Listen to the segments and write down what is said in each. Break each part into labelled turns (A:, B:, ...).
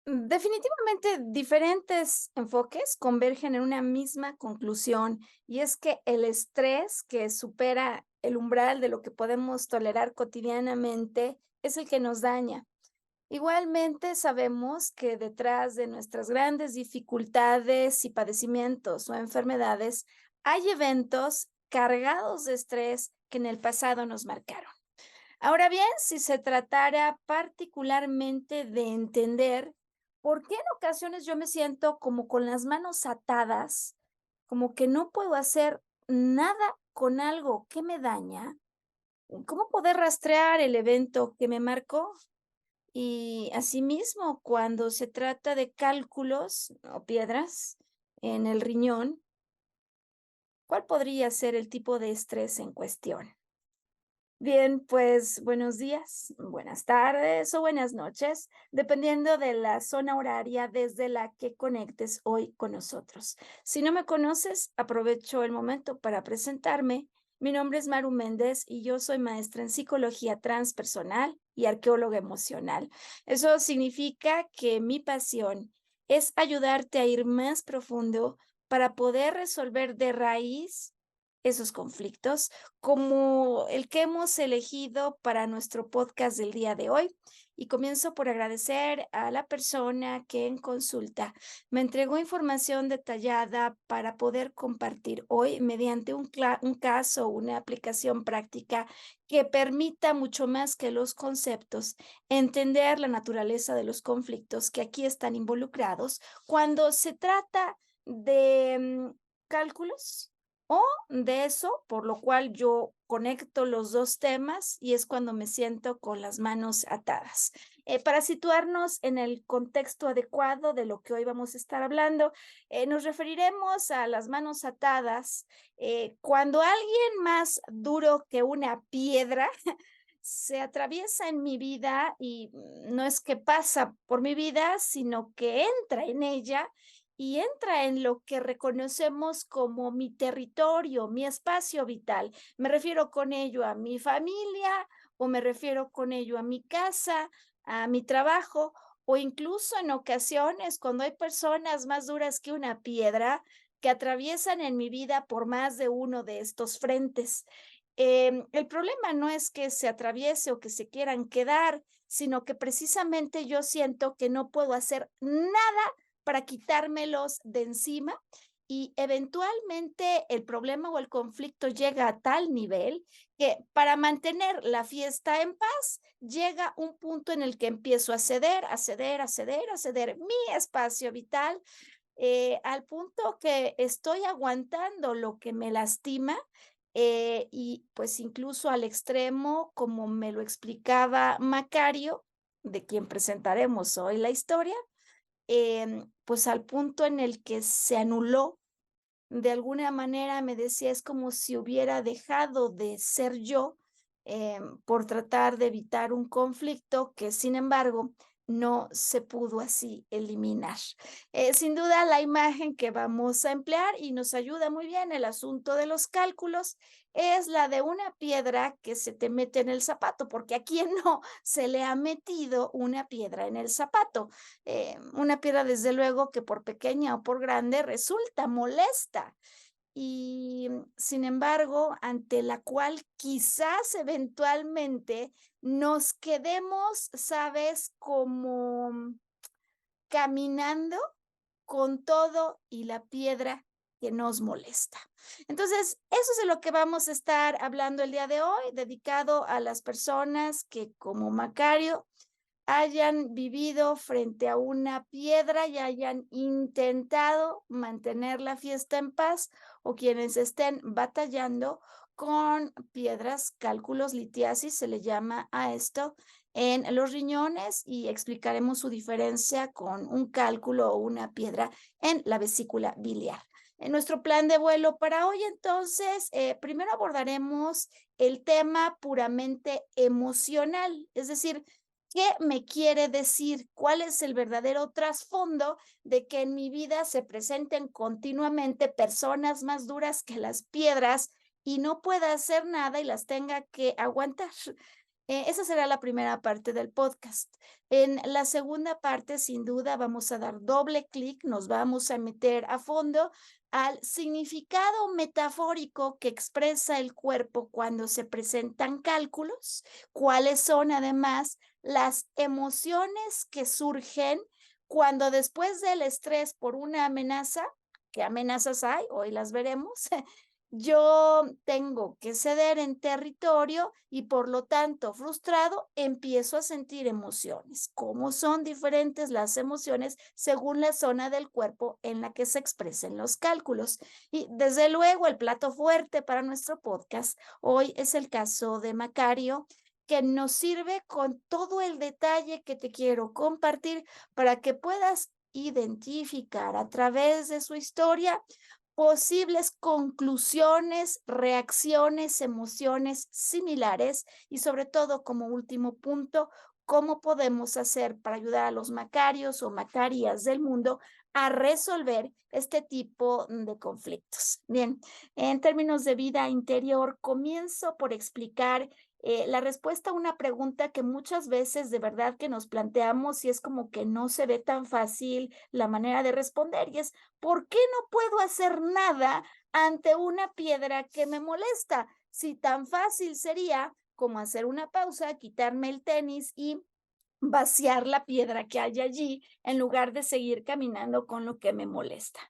A: Definitivamente diferentes enfoques convergen en una misma conclusión, y es que el estrés que supera el umbral de lo que podemos tolerar cotidianamente es el que nos daña. Igualmente sabemos que detrás de nuestras grandes dificultades y padecimientos o enfermedades hay eventos cargados de estrés que en el pasado nos marcaron. Ahora bien, si se tratara particularmente de entender por qué en ocasiones yo me siento como con las manos atadas, como que no puedo hacer nada con algo que me daña, ¿cómo poder rastrear el evento que me marcó? Y asimismo, cuando se trata de cálculos o piedras en el riñón, ¿cuál podría ser el tipo de estrés en cuestión? Bien, pues buenos días, buenas tardes o buenas noches, dependiendo de la zona horaria desde la que conectes hoy con nosotros. Si no me conoces, aprovecho el momento para presentarme. Mi nombre es Maru Méndez y yo soy maestra en psicología transpersonal y arqueóloga emocional. Eso significa que mi pasión es ayudarte a ir más profundo para poder resolver de raíz esos conflictos como el que hemos elegido para nuestro podcast del día de hoy. Y comienzo por agradecer a la persona que en consulta me entregó información detallada para poder compartir hoy mediante un caso, una aplicación práctica que permita mucho más que los conceptos, entender la naturaleza de los conflictos que aquí están involucrados cuando se trata de cálculos o de eso, por lo cual yo conecto los 2 temas y es cuando me siento con las manos atadas. Para situarnos en el contexto adecuado de lo que hoy vamos a estar hablando, nos referiremos a las manos atadas, cuando alguien más duro que una piedra se atraviesa en mi vida y no es que pasa por mi vida, sino que entra en ella y entra en lo que reconocemos como mi territorio, mi espacio vital. Me refiero con ello a mi familia o me refiero con ello a mi casa, a mi trabajo o incluso en ocasiones cuando hay personas más duras que una piedra que atraviesan en mi vida por más de uno de estos frentes. El problema no es que se atraviese o que se quieran quedar, sino que precisamente yo siento que no puedo hacer nada para quitármelos de encima y eventualmente el problema o el conflicto llega a tal nivel que para mantener la fiesta en paz llega un punto en el que empiezo a ceder, a ceder, a ceder, a ceder mi espacio vital, al punto que estoy aguantando lo que me lastima, y pues incluso al extremo, como me lo explicaba Macario, de quien presentaremos hoy la historia, pues al punto en el que se anuló. De alguna manera me decía, es como si hubiera dejado de ser yo, por tratar de evitar un conflicto que, sin embargo, no se pudo así eliminar. Sin duda, la imagen que vamos a emplear y nos ayuda muy bien el asunto de los cálculos es la de una piedra que se te mete en el zapato, porque a quién no se le ha metido una piedra en el zapato. Una piedra, desde luego, que por pequeña o por grande resulta molesta y, sin embargo, ante la cual quizás eventualmente nos quedemos, ¿sabes?, como caminando con todo y la piedra que nos molesta. Entonces, eso es de lo que vamos a estar hablando el día de hoy, dedicado a las personas que, como Macario, hayan vivido frente a una piedra y hayan intentado mantener la fiesta en paz, o quienes estén batallando con piedras, cálculos, litiasis, se le llama a esto, en los riñones, y explicaremos su diferencia con un cálculo o una piedra en la vesícula biliar. En nuestro plan de vuelo para hoy, entonces, primero abordaremos el tema puramente emocional, es decir, ¿qué me quiere decir? ¿Cuál es el verdadero trasfondo de que en mi vida se presenten continuamente personas más duras que las piedras y no pueda hacer nada y las tenga que aguantar? Esa será la primera parte del podcast. En la segunda parte, sin duda, vamos a dar doble clic, nos vamos a meter a fondo al significado metafórico que expresa el cuerpo cuando se presentan cálculos, cuáles son además las emociones que surgen cuando después del estrés por una amenaza, ¿qué amenazas hay? Hoy las veremos. Yo tengo que ceder en territorio y por lo tanto frustrado empiezo a sentir emociones. ¿Cómo son diferentes las emociones según la zona del cuerpo en la que se expresen los cálculos? Y desde luego el plato fuerte para nuestro podcast hoy es el caso de Macario, que nos sirve con todo el detalle que te quiero compartir para que puedas identificar a través de su historia posibles conclusiones, reacciones, emociones similares y sobre todo, como último punto, cómo podemos hacer para ayudar a los macarios o macarias del mundo a resolver este tipo de conflictos. Bien, en términos de vida interior, comienzo por explicar la respuesta a una pregunta que muchas veces de verdad que nos planteamos y es como que no se ve tan fácil la manera de responder y es, ¿por qué no puedo hacer nada ante una piedra que me molesta? Si tan fácil sería como hacer una pausa, quitarme el tenis y vaciar la piedra que hay allí en lugar de seguir caminando con lo que me molesta.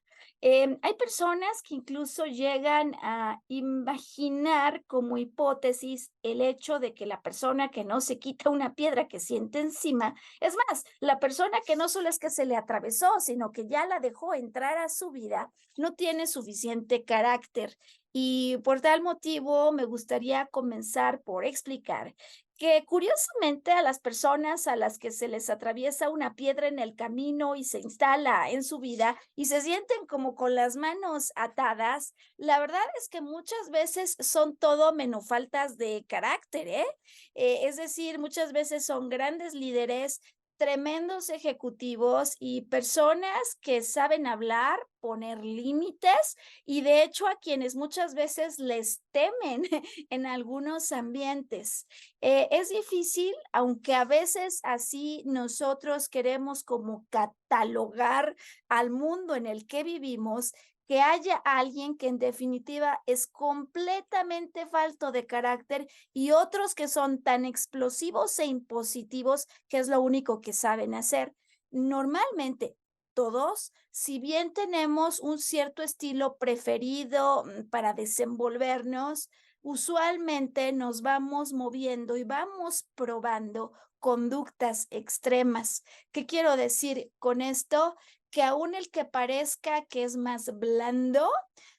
A: Hay personas que incluso llegan a imaginar como hipótesis el hecho de que la persona que no se quita una piedra que siente encima, es más, la persona que no solo es que se le atravesó, sino que ya la dejó entrar a su vida, no tiene suficiente carácter. Y por tal motivo me gustaría comenzar por explicar que curiosamente a las personas a las que se les atraviesa una piedra en el camino y se instala en su vida y se sienten como con las manos atadas, la verdad es que muchas veces son todo menos faltas de carácter, ¿eh? Es decir, muchas veces son grandes líderes, tremendos ejecutivos y personas que saben hablar, poner límites y de hecho a quienes muchas veces les temen en algunos ambientes. Es difícil, aunque a veces así nosotros queremos como catalogar al mundo en el que vivimos, que haya alguien que en definitiva es completamente falto de carácter y otros que son tan explosivos e impositivos que es lo único que saben hacer. Normalmente, todos, si bien tenemos un cierto estilo preferido para desenvolvernos, usualmente nos vamos moviendo y vamos probando conductas extremas. ¿Qué quiero decir con esto? Que aún el que parezca que es más blando,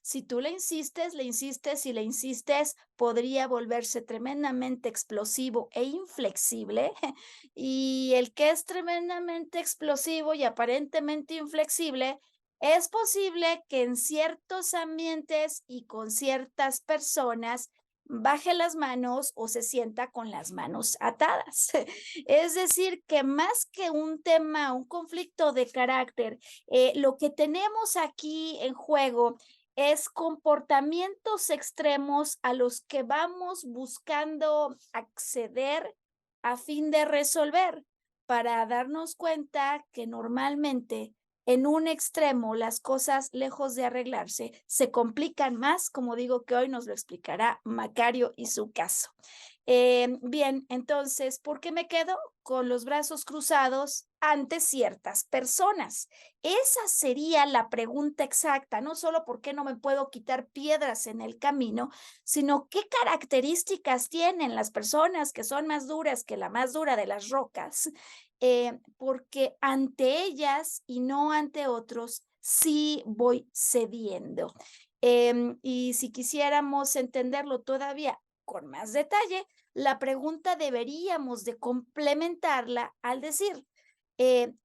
A: si tú le insistes y le insistes, podría volverse tremendamente explosivo e inflexible. Y el que es tremendamente explosivo y aparentemente inflexible, es posible que en ciertos ambientes y con ciertas personas baje las manos o se sienta con las manos atadas. Es decir, que más que un tema, un conflicto de carácter, lo que tenemos aquí en juego es comportamientos extremos a los que vamos buscando acceder a fin de resolver, para darnos cuenta que normalmente en un extremo las cosas, lejos de arreglarse, se complican más, como digo que hoy nos lo explicará Macario y su caso. Bien, entonces, ¿por qué me quedo con los brazos cruzados ante ciertas personas? Esa sería la pregunta exacta, no solo por qué no me puedo quitar piedras en el camino, sino qué características tienen las personas que son más duras que la más dura de las rocas, porque ante ellas y no ante otros sí voy cediendo. Y si quisiéramos entenderlo todavía con más detalle, la pregunta deberíamos de complementarla al decir,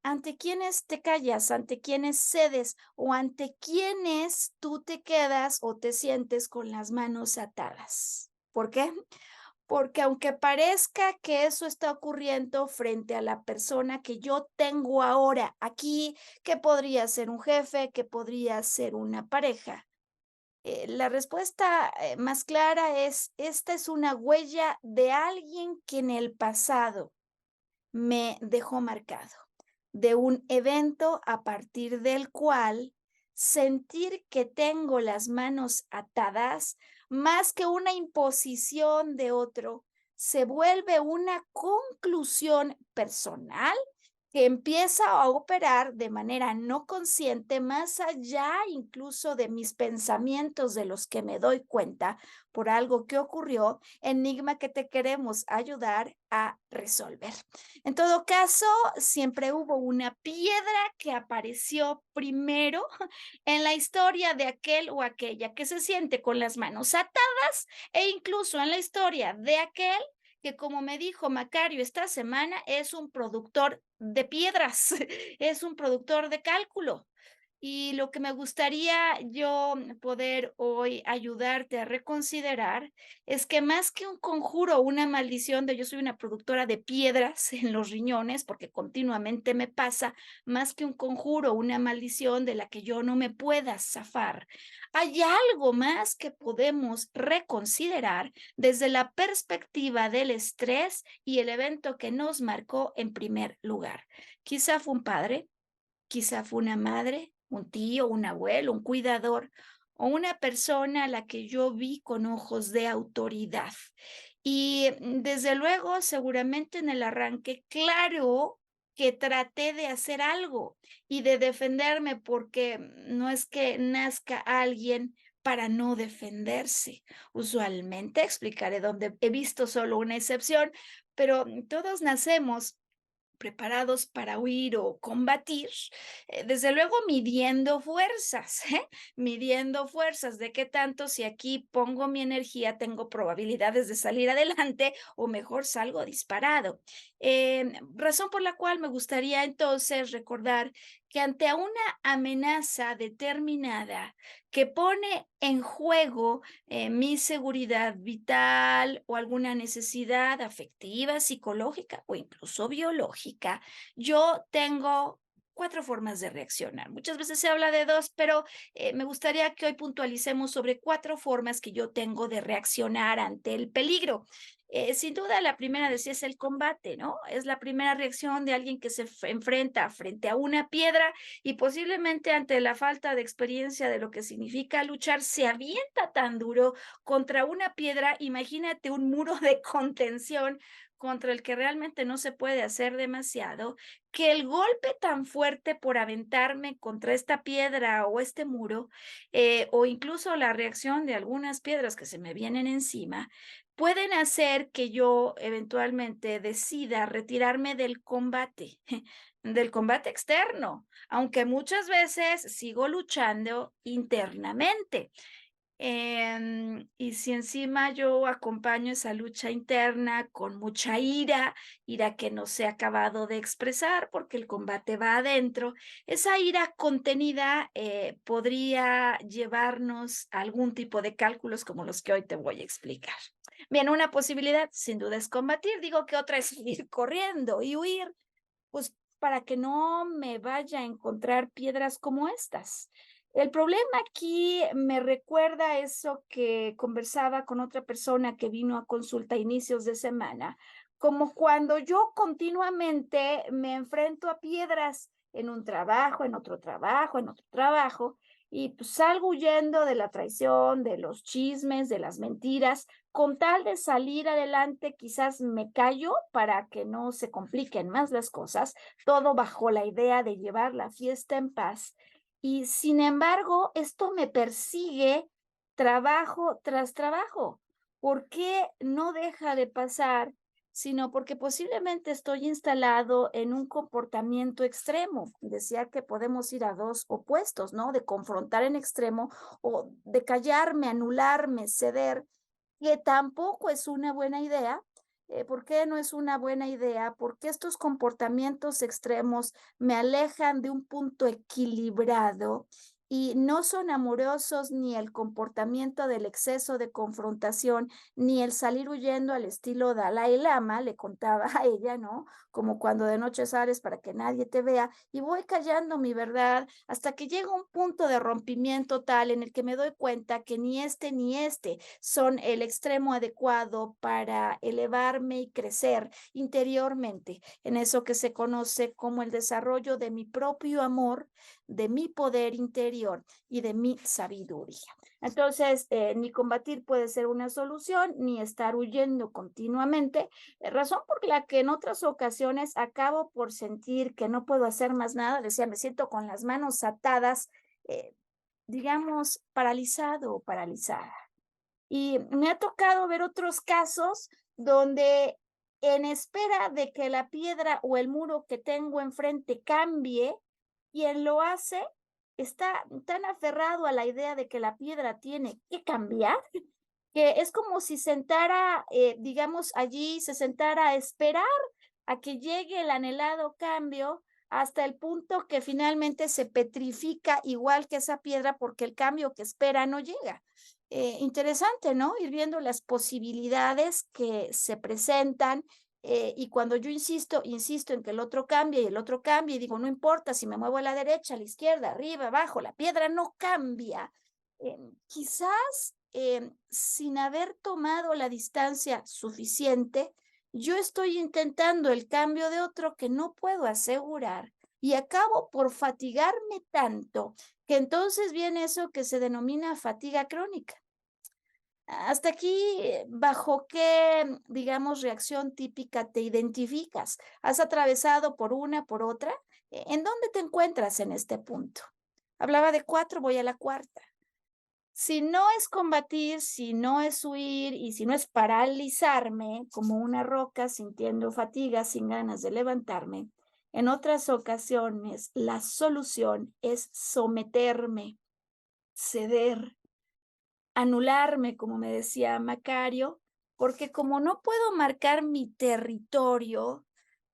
A: ¿ante quiénes te callas, ante quiénes cedes o ante quiénes tú te quedas o te sientes con las manos atadas? ¿Por qué? Porque aunque parezca que eso está ocurriendo frente a la persona que yo tengo ahora aquí, que podría ser un jefe, que podría ser una pareja, La respuesta más clara es, esta es una huella de alguien que en el pasado me dejó marcado, de un evento a partir del cual sentir que tengo las manos atadas, más que una imposición de otro, se vuelve una conclusión personal que empieza a operar de manera no consciente, más allá incluso de mis pensamientos de los que me doy cuenta por algo que ocurrió, enigma que te queremos ayudar a resolver. En todo caso, siempre hubo una piedra que apareció primero en la historia de aquel o aquella que se siente con las manos atadas e incluso en la historia de aquel que, como me dijo Macario esta semana, es un productor de piedras, es un productor de cálculo. Y lo que me gustaría yo poder hoy ayudarte a reconsiderar es que más que un conjuro, una maldición de yo soy una productora de piedras en los riñones, porque continuamente me pasa, más que un conjuro, una maldición de la que yo no me pueda zafar, hay algo más que podemos reconsiderar desde la perspectiva del estrés y el evento que nos marcó en primer lugar. Quizá fue un padre, quizá fue una madre, un tío, un abuelo, un cuidador o una persona a la que yo vi con ojos de autoridad. Y desde luego, seguramente en el arranque, claro que traté de hacer algo y de defenderme porque no es que nazca alguien para no defenderse. Usualmente explicaré dónde he visto solo una excepción, pero todos nacemos preparados para huir o combatir, desde luego midiendo fuerzas, midiendo fuerzas de qué tanto si aquí pongo mi energía tengo probabilidades de salir adelante o mejor salgo disparado. Razón por la cual me gustaría entonces recordar que ante una amenaza determinada que pone en juego mi seguridad vital o alguna necesidad afectiva, psicológica o incluso biológica, yo tengo 4 formas de reaccionar. Muchas veces se habla de 2, pero, me gustaría que hoy puntualicemos sobre 4 formas que yo tengo de reaccionar ante el peligro. Sin duda, la primera decía es el combate, ¿no? Es la primera reacción de alguien que se enfrenta frente a una piedra y posiblemente ante la falta de experiencia de lo que significa luchar, se avienta tan duro contra una piedra, imagínate un muro de contención contra el que realmente no se puede hacer demasiado, que el golpe tan fuerte por aventarme contra esta piedra o este muro, o incluso la reacción de algunas piedras que se me vienen encima, pueden hacer que yo eventualmente decida retirarme del combate externo, aunque muchas veces sigo luchando internamente. Y si encima yo acompaño esa lucha interna con mucha ira, ira que no se ha acabado de expresar porque el combate va adentro, esa ira contenida podría llevarnos a algún tipo de cálculos como los que hoy te voy a explicar. Bien, una posibilidad sin duda es combatir, digo que otra es ir corriendo y huir, pues para que no me vaya a encontrar piedras como estas. El problema aquí me recuerda a eso que conversaba con otra persona que vino a consulta a inicios de semana, como cuando yo continuamente me enfrento a piedras en un trabajo, en otro trabajo, en otro trabajo, y pues salgo huyendo de la traición, de los chismes, de las mentiras, con tal de salir adelante, quizás me callo para que no se compliquen más las cosas, todo bajo la idea de llevar la fiesta en paz. Y sin embargo, esto me persigue trabajo tras trabajo. ¿Por qué no deja de pasar? Sino porque posiblemente estoy instalado en un comportamiento extremo. Decía que podemos ir a dos opuestos, ¿no? De confrontar en extremo o de callarme, anularme, ceder, que tampoco es una buena idea. ¿Por qué no es una buena idea? Porque estos comportamientos extremos me alejan de un punto equilibrado y no son amorosos ni el comportamiento del exceso de confrontación, ni el salir huyendo al estilo Dalai Lama, le contaba a ella, ¿no? Como cuando de noche sales para que nadie te vea y voy callando mi verdad hasta que llega un punto de rompimiento tal en el que me doy cuenta que ni este son el extremo adecuado para elevarme y crecer interiormente en eso que se conoce como el desarrollo de mi propio amor, de mi poder interior y de mi sabiduría. Entonces, ni combatir puede ser una solución, ni estar huyendo continuamente, razón por la que en otras ocasiones acabo por sentir que no puedo hacer más nada, decía, me siento con las manos atadas, eh, digamos, paralizado o paralizada. Y me ha tocado ver otros casos donde en espera de que la piedra o el muro que tengo enfrente cambie, quien lo hace está tan aferrado a la idea de que la piedra tiene que cambiar, que es como si sentara, digamos, allí se sentara a esperar a que llegue el anhelado cambio hasta el punto que finalmente se petrifica igual que esa piedra porque el cambio que espera no llega. Interesante, ¿no? Ir viendo las posibilidades que se presentan y cuando yo insisto en que el otro cambie y el otro cambie y digo, no importa si me muevo a la derecha, a la izquierda, arriba, abajo, la piedra no cambia. Quizás sin haber tomado la distancia suficiente, yo estoy intentando el cambio de otro que no puedo asegurar y acabo por fatigarme tanto que entonces viene eso que se denomina fatiga crónica. Hasta aquí, ¿bajo qué, digamos, reacción típica te identificas? ¿Has atravesado por una, por otra? ¿En dónde te encuentras en este punto? Hablaba de 4, voy a la cuarta. Si no es combatir, si no es huir y si no es paralizarme como una roca sintiendo fatiga, sin ganas de levantarme, en otras ocasiones la solución es someterme, ceder, anularme, como me decía Macario, porque como no puedo marcar mi territorio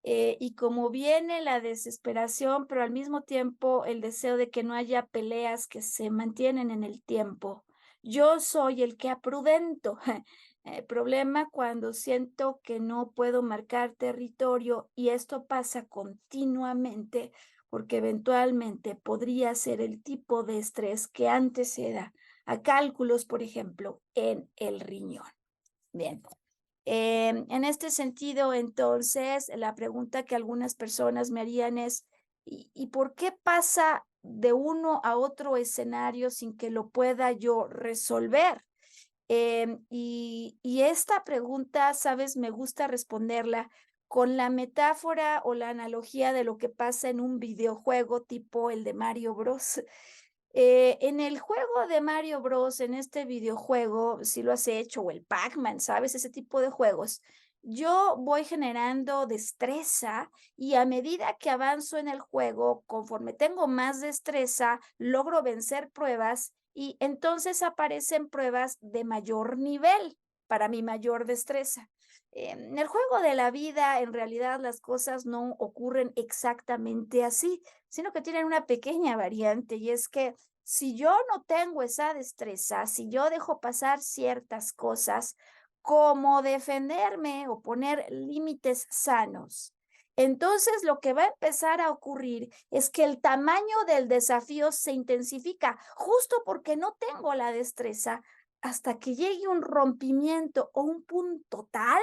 A: y como viene la desesperación, pero al mismo tiempo el deseo de que no haya peleas que se mantienen en el tiempo, yo soy el que aprudento. Problema cuando siento que no puedo marcar territorio y esto pasa continuamente porque eventualmente podría ser el tipo de estrés que anteceda a cálculos, por ejemplo, en el riñón. Bien. En este sentido, entonces, la pregunta que algunas personas me harían es, ¿y por qué pasa de uno a otro escenario sin que lo pueda yo resolver? Y esta pregunta, sabes, me gusta responderla con la metáfora o la analogía de lo que pasa en un videojuego tipo el de Mario Bros. En el juego de Mario Bros, en este videojuego, si lo has hecho, o el Pac-Man, ¿sabes? Ese tipo de juegos. Yo voy generando destreza y a medida que avanzo en el juego, conforme tengo más destreza, logro vencer pruebas y entonces aparecen pruebas de mayor nivel para mi mayor destreza. En el juego de la vida, en realidad las cosas no ocurren exactamente así, sino que tienen una pequeña variante y es que si yo no tengo esa destreza, si yo dejo pasar ciertas cosas, como defenderme o poner límites sanos, entonces lo que va a empezar a ocurrir es que el tamaño del desafío se intensifica, justo porque no tengo la destreza, hasta que llegue un rompimiento o un punto tal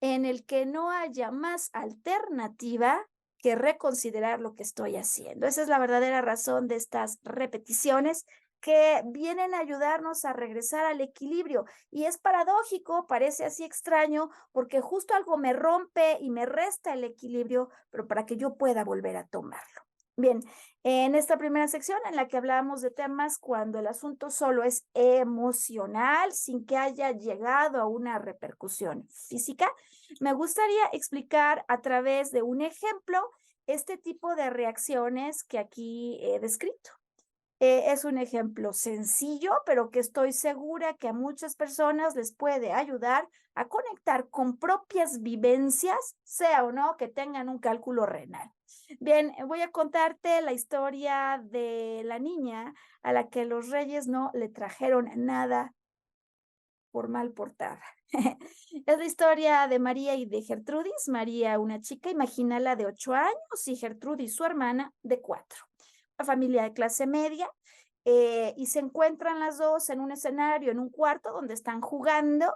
A: en el que no haya más alternativa que reconsiderar lo que estoy haciendo. Esa es la verdadera razón de estas repeticiones que vienen a ayudarnos a regresar al equilibrio. Y es paradójico, parece así extraño, porque justo algo me rompe y me resta el equilibrio, pero para que yo pueda volver a tomarlo. Bien, en esta primera sección en la que hablamos de temas cuando el asunto solo es emocional, sin que haya llegado a una repercusión física, me gustaría explicar a través de un ejemplo este tipo de reacciones que aquí he descrito. Es un ejemplo sencillo, pero que estoy segura que a muchas personas les puede ayudar a conectar con propias vivencias, sea o no que tengan un cálculo renal. Bien, voy a contarte la historia de la niña a la que los reyes no le trajeron nada por mal portada. Es la historia de María y de Gertrudis. María, una chica, imagínala, de 8 años, y Gertrudis, su hermana, de 4. Una familia de clase media, y se encuentran las dos en un escenario, en un cuarto donde están jugando,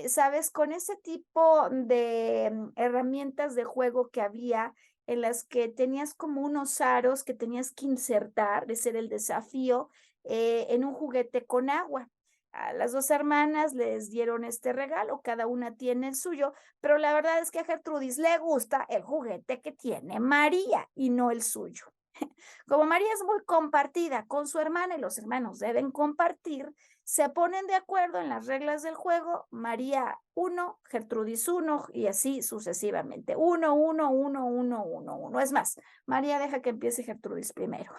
A: ¿sabes? Con ese tipo de herramientas de juego que había, en las que tenías como unos aros que tenías que insertar, ese era el desafío, en un juguete con agua. A las 2 hermanas les dieron este regalo, cada una tiene el suyo, pero la verdad es que a Gertrudis le gusta el juguete que tiene María y no el suyo. Como María es muy compartida con su hermana y los hermanos deben compartir, se ponen de acuerdo en las reglas del juego. María 1, Gertrudis 1 y así sucesivamente. 1, 1, 1, 1, 1, 1. Es más, María deja que empiece Gertrudis primero.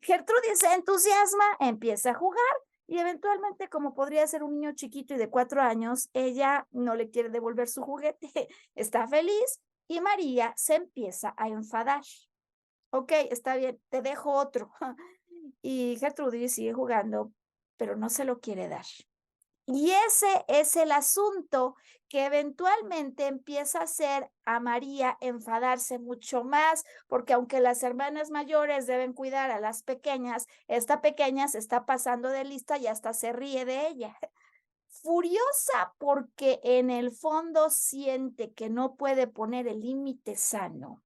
A: Gertrudis se entusiasma, empieza a jugar y eventualmente, como podría ser un niño chiquito y de 4 años, ella no le quiere devolver su juguete, está feliz y María se empieza a enfadar. Ok, está bien, te dejo otro. Y Gertrudis sigue jugando, pero no se lo quiere dar. Y ese es el asunto que eventualmente empieza a hacer a María enfadarse mucho más, porque aunque las hermanas mayores deben cuidar a las pequeñas, esta pequeña se está pasando de lista y hasta se ríe de ella. Furiosa porque en el fondo siente que no puede poner el límite sano.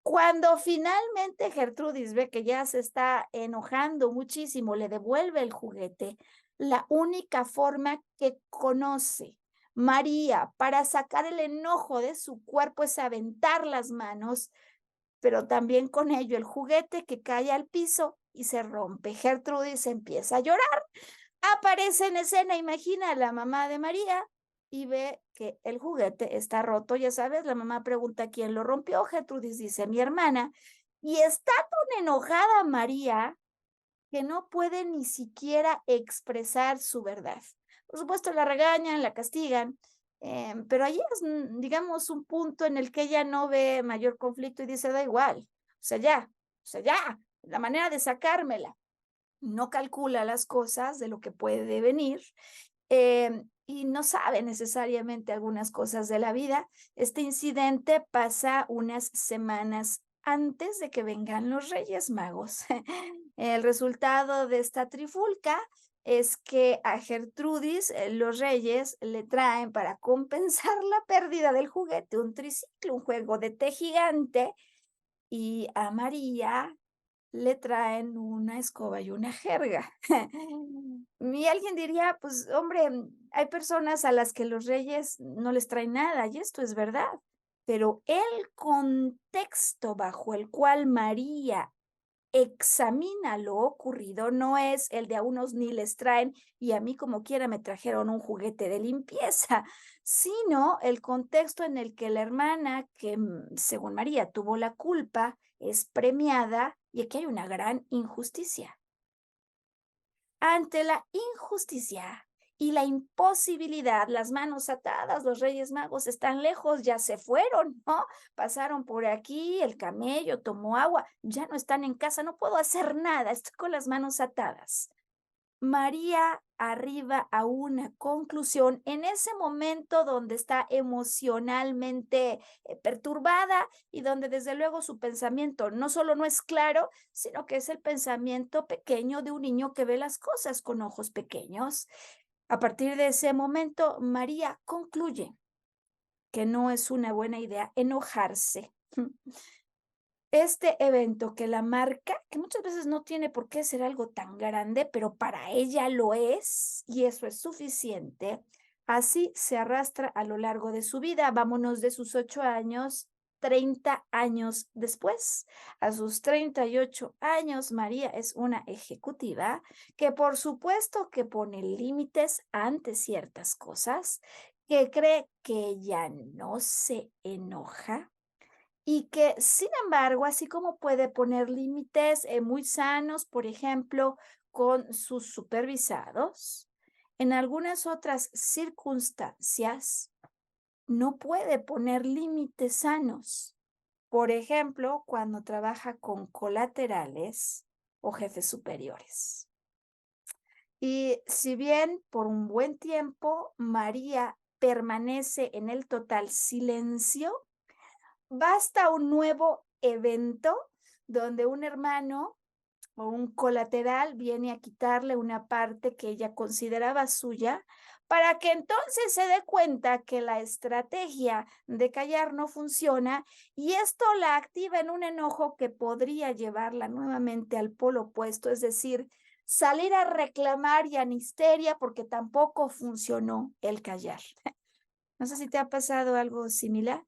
A: Cuando finalmente Gertrudis ve que ya se está enojando muchísimo, le devuelve el juguete. La única forma que conoce María para sacar el enojo de su cuerpo es aventar las manos, pero también con ello el juguete, que cae al piso y se rompe. Gertrudis empieza a llorar. Aparece en escena, imagina, a la mamá de María y ve que el juguete está roto. Ya sabes, la mamá pregunta quién lo rompió. Gertrudis dice, mi hermana. Y está tan enojada María que no puede ni siquiera expresar su verdad. Por supuesto, la regañan, la castigan, pero ahí es, digamos, un punto en el que ella no ve mayor conflicto y dice, da igual, o sea, ya, la manera de sacármela. No calcula las cosas de lo que puede venir, y no sabe necesariamente algunas cosas de la vida. Este incidente pasa unas semanas antes de que vengan los Reyes Magos. El resultado de esta trifulca es que a Gertrudis, los reyes le traen, para compensar la pérdida del juguete, un triciclo, un juego de té gigante, y a María le traen una escoba y una jerga. Y alguien diría, pues, hombre, hay personas a las que los reyes no les traen nada, y esto es verdad, pero el contexto bajo el cual María examina lo ocurrido no es el de a unos ni les traen y a mí como quiera me trajeron un juguete de limpieza, sino el contexto en el que la hermana, que según María tuvo la culpa, es premiada, y aquí hay una gran injusticia. Ante la injusticia y la imposibilidad, las manos atadas, los Reyes Magos están lejos, ya se fueron, ¿no? Pasaron por aquí, el camello tomó agua, ya no están en casa, no puedo hacer nada, estoy con las manos atadas. María arriba a una conclusión en ese momento donde está emocionalmente perturbada, y donde desde luego su pensamiento no solo no es claro, sino que es el pensamiento pequeño de un niño que ve las cosas con ojos pequeños. A partir de ese momento, María concluye que no es una buena idea enojarse. Este evento que la marca, que muchas veces no tiene por qué ser algo tan grande, pero para ella lo es, y eso es suficiente. Así se arrastra a lo largo de su vida. Vámonos de sus 8 años, 30 años después. A sus 38 años, María es una ejecutiva que por supuesto que pone límites ante ciertas cosas, que cree que ella no se enoja, y que, sin embargo, así como puede poner límites muy sanos, por ejemplo, con sus supervisados, en algunas otras circunstancias no puede poner límites sanos. Por ejemplo, cuando trabaja con colaterales o jefes superiores. Y si bien por un buen tiempo María permanece en el total silencio, basta un nuevo evento donde un hermano o un colateral viene a quitarle una parte que ella consideraba suya para que entonces se dé cuenta que la estrategia de callar no funciona y esto la activa en un enojo que podría llevarla nuevamente al polo opuesto, es decir, salir a reclamar y a histeria porque tampoco funcionó el callar. No sé si te ha pasado algo similar.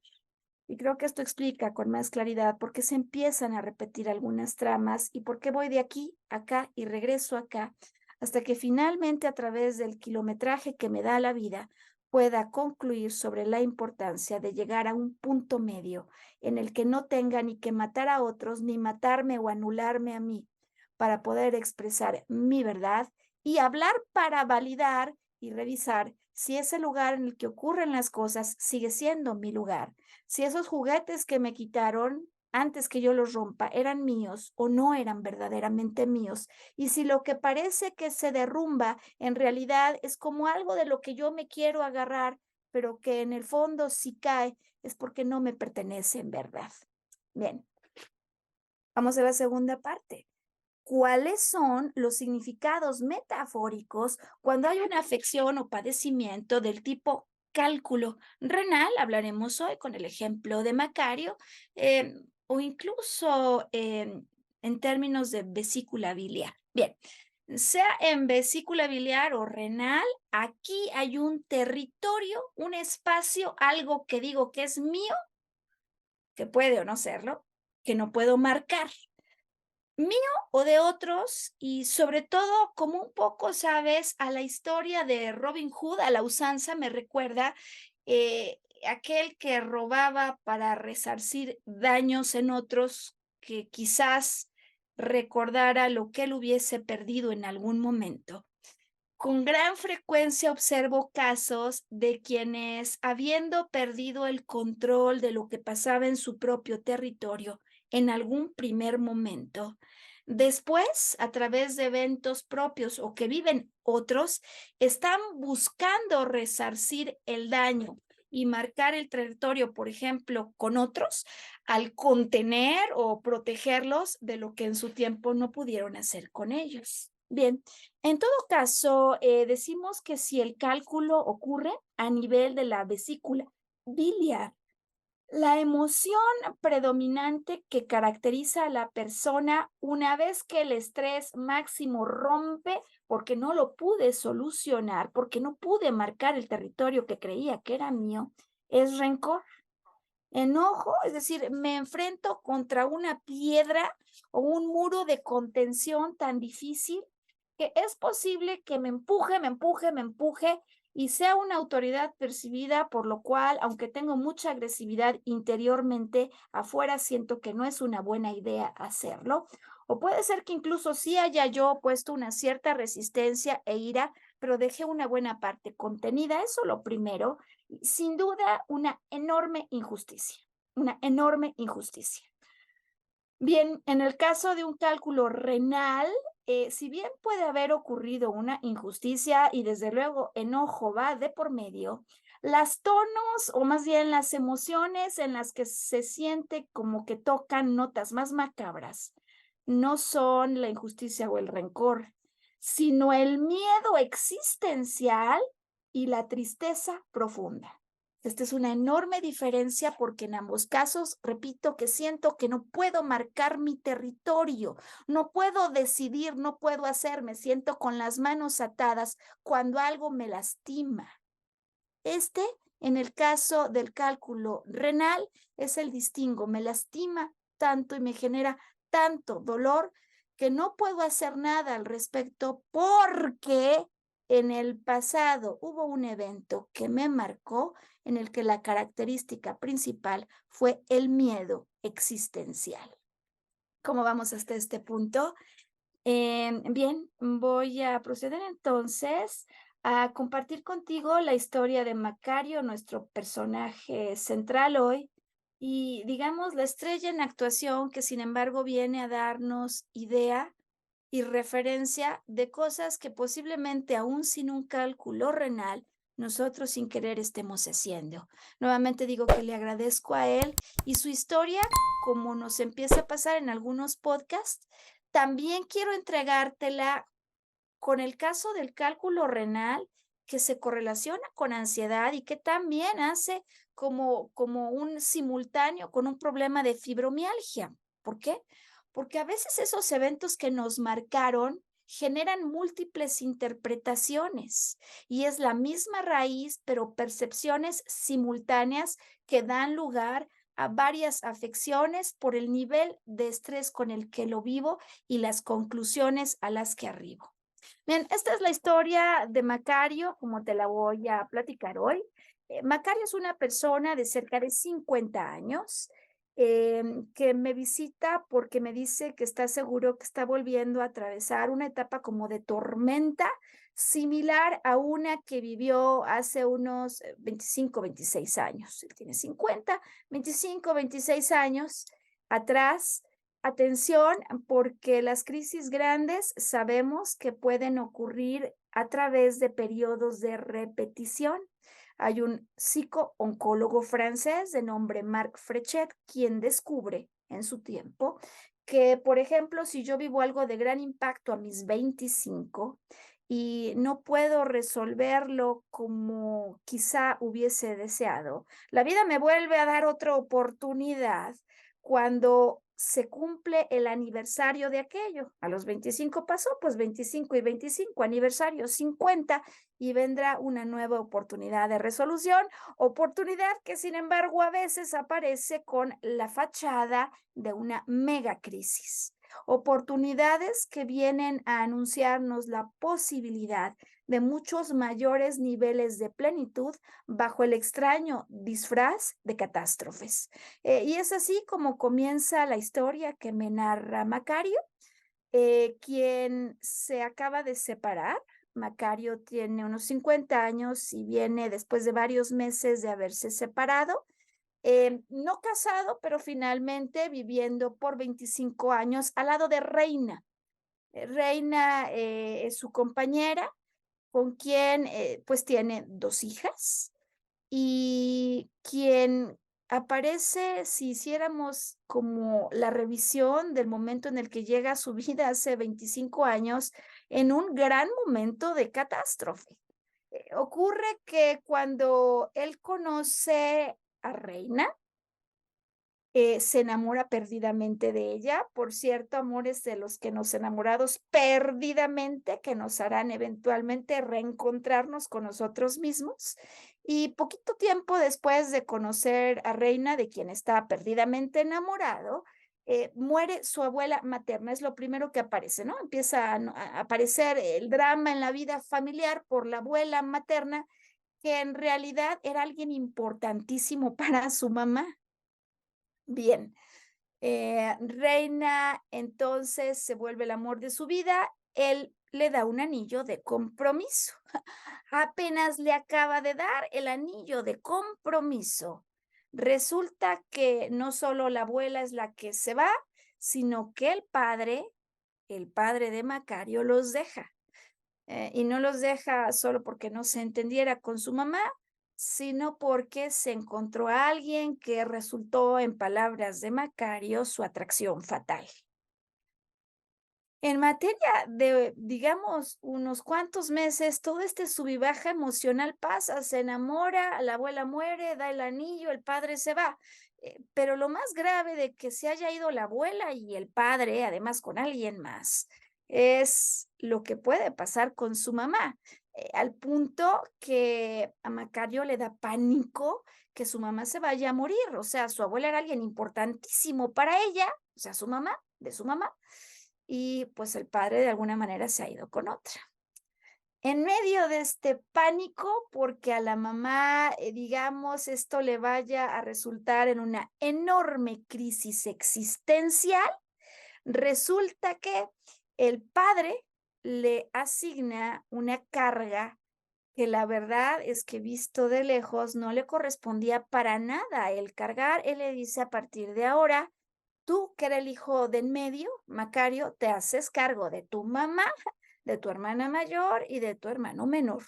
A: Y creo que esto explica con más claridad por qué se empiezan a repetir algunas tramas y por qué voy de aquí, acá y regreso acá, hasta que finalmente a través del kilometraje que me da la vida pueda concluir sobre la importancia de llegar a un punto medio en el que no tenga ni que matar a otros, ni matarme o anularme a mí, para poder expresar mi verdad y hablar para validar y revisar si ese lugar en el que ocurren las cosas sigue siendo mi lugar, si esos juguetes que me quitaron antes que yo los rompa eran míos o no eran verdaderamente míos, y si lo que parece que se derrumba en realidad es como algo de lo que yo me quiero agarrar, pero que en el fondo si cae es porque no me pertenece en verdad. Bien, vamos a la segunda parte. ¿Cuáles son los significados metafóricos cuando hay una afección o padecimiento del tipo cálculo renal? Hablaremos hoy con el ejemplo de Macario, o incluso en términos de vesícula biliar. Bien, sea en vesícula biliar o renal, aquí hay un territorio, un espacio, algo que digo que es mío, que puede o no serlo, que no puedo marcar mío o de otros, y sobre todo como un poco, ¿sabes? A la historia de Robin Hood, a la usanza, me recuerda aquel que robaba para resarcir daños en otros que quizás recordara lo que él hubiese perdido en algún momento. Con gran frecuencia observo casos de quienes, habiendo perdido el control de lo que pasaba en su propio territorio en algún primer momento, después, a través de eventos propios o que viven otros, están buscando resarcir el daño y marcar el territorio, por ejemplo, con otros, al contener o protegerlos de lo que en su tiempo no pudieron hacer con ellos. Bien, en todo caso, decimos que si el cálculo ocurre a nivel de la vesícula biliar, la emoción predominante que caracteriza a la persona una vez que el estrés máximo rompe porque no lo pude solucionar, porque no pude marcar el territorio que creía que era mío, es rencor. Enojo, es decir, me enfrento contra una piedra o un muro de contención tan difícil que es posible que me empuje y sea una autoridad percibida, por lo cual, aunque tengo mucha agresividad interiormente, afuera siento que no es una buena idea hacerlo. O puede ser que incluso sí haya yo puesto una cierta resistencia e ira, pero dejé una buena parte contenida. Eso lo primero. Sin duda, una enorme injusticia. Bien, en el caso de un cálculo renal, si bien puede haber ocurrido una injusticia y desde luego enojo va de por medio, las tonos o más bien las emociones en las que se siente como que tocan notas más macabras no son la injusticia o el rencor, sino el miedo existencial y la tristeza profunda. Esta es una enorme diferencia porque en ambos casos, repito que siento que no puedo marcar mi territorio, no puedo decidir, no puedo hacer, me siento con las manos atadas cuando algo me lastima. Este, en el caso del cálculo renal, es el distingo, me lastima tanto y me genera tanto dolor que no puedo hacer nada al respecto porque en el pasado hubo un evento que me marcó en el que la característica principal fue el miedo existencial. ¿Cómo vamos hasta este punto? Bien, voy a proceder entonces a compartir contigo la historia de Macario, nuestro personaje central hoy, y digamos la estrella en actuación que sin embargo viene a darnos idea y referencia de cosas que posiblemente aún sin un cálculo renal, nosotros sin querer estemos haciendo. Nuevamente digo que le agradezco a él y su historia, como nos empieza a pasar en algunos podcasts, también quiero entregártela con el caso del cálculo renal que se correlaciona con ansiedad y que también hace como un simultáneo con un problema de fibromialgia. ¿Por qué? Porque a veces esos eventos que nos marcaron generan múltiples interpretaciones y es la misma raíz, pero percepciones simultáneas que dan lugar a varias afecciones por el nivel de estrés con el que lo vivo y las conclusiones a las que arribo. Bien, esta es la historia de Macario, como te la voy a platicar hoy. Macario es una persona de cerca de 50 años que me visita porque me dice que está seguro que está volviendo a atravesar una etapa como de tormenta similar a una que vivió hace unos 25, 26 años. Él tiene 50, 25, 26 años atrás. Atención, porque las crisis grandes sabemos que pueden ocurrir a través de periodos de repetición. Hay un psico-oncólogo francés de nombre Marc Frechet quien descubre en su tiempo que, por ejemplo, si yo vivo algo de gran impacto a mis 25 y no puedo resolverlo como quizá hubiese deseado, la vida me vuelve a dar otra oportunidad cuando se cumple el aniversario de aquello. A los 25 pasó, pues 25 y 25, aniversario 50, y vendrá una nueva oportunidad de resolución, oportunidad que sin embargo a veces aparece con la fachada de una mega crisis. Oportunidades que vienen a anunciarnos la posibilidad de muchos mayores niveles de plenitud bajo el extraño disfraz de catástrofes. Y es así como comienza la historia que me narra Macario, quien se acaba de separar. Macario tiene unos 50 años y viene después de varios meses de haberse separado, no casado, pero finalmente viviendo por 25 años al lado de Reina. Reina es su compañera, con quien pues tiene dos hijas y quien aparece, si hiciéramos como la revisión del momento en el que llega a su vida hace 25 años, en un gran momento de catástrofe. Ocurre que cuando él conoce a Reina, se enamora perdidamente de ella. Por cierto, amores de los que nos enamoramos perdidamente, que nos harán eventualmente reencontrarnos con nosotros mismos. Y poquito tiempo después de conocer a Reina, de quien está perdidamente enamorado, muere su abuela materna. Es lo primero que aparece, ¿no? Empieza a aparecer el drama en la vida familiar por la abuela materna, que en realidad era alguien importantísimo para su mamá. Bien, Reina entonces se vuelve el amor de su vida, él le da un anillo de compromiso. Apenas le acaba de dar el anillo de compromiso. Resulta que no solo la abuela es la que se va, sino que el padre de Macario, los deja. Y no los deja solo porque no se entendiera con su mamá, sino porque se encontró a alguien que resultó, en palabras de Macario, su atracción fatal. En materia de, digamos, unos cuantos meses, todo este sub y baja emocional pasa, se enamora, la abuela muere, da el anillo, el padre se va. Pero lo más grave de que se haya ido la abuela y el padre, además con alguien más, es lo que puede pasar con su mamá, al punto que a Macario le da pánico que su mamá se vaya a morir. O sea, su abuela era alguien importantísimo para ella, o sea, su mamá, de su mamá, y pues el padre de alguna manera se ha ido con otra. En medio de este pánico, porque a la mamá, digamos, esto le vaya a resultar en una enorme crisis existencial, resulta que el padre le asigna una carga que la verdad es que visto de lejos no le correspondía para nada el cargar. Él le dice: "A partir de ahora, tú, que eres el hijo de en medio, Macario, te haces cargo de tu mamá, de tu hermana mayor y de tu hermano menor".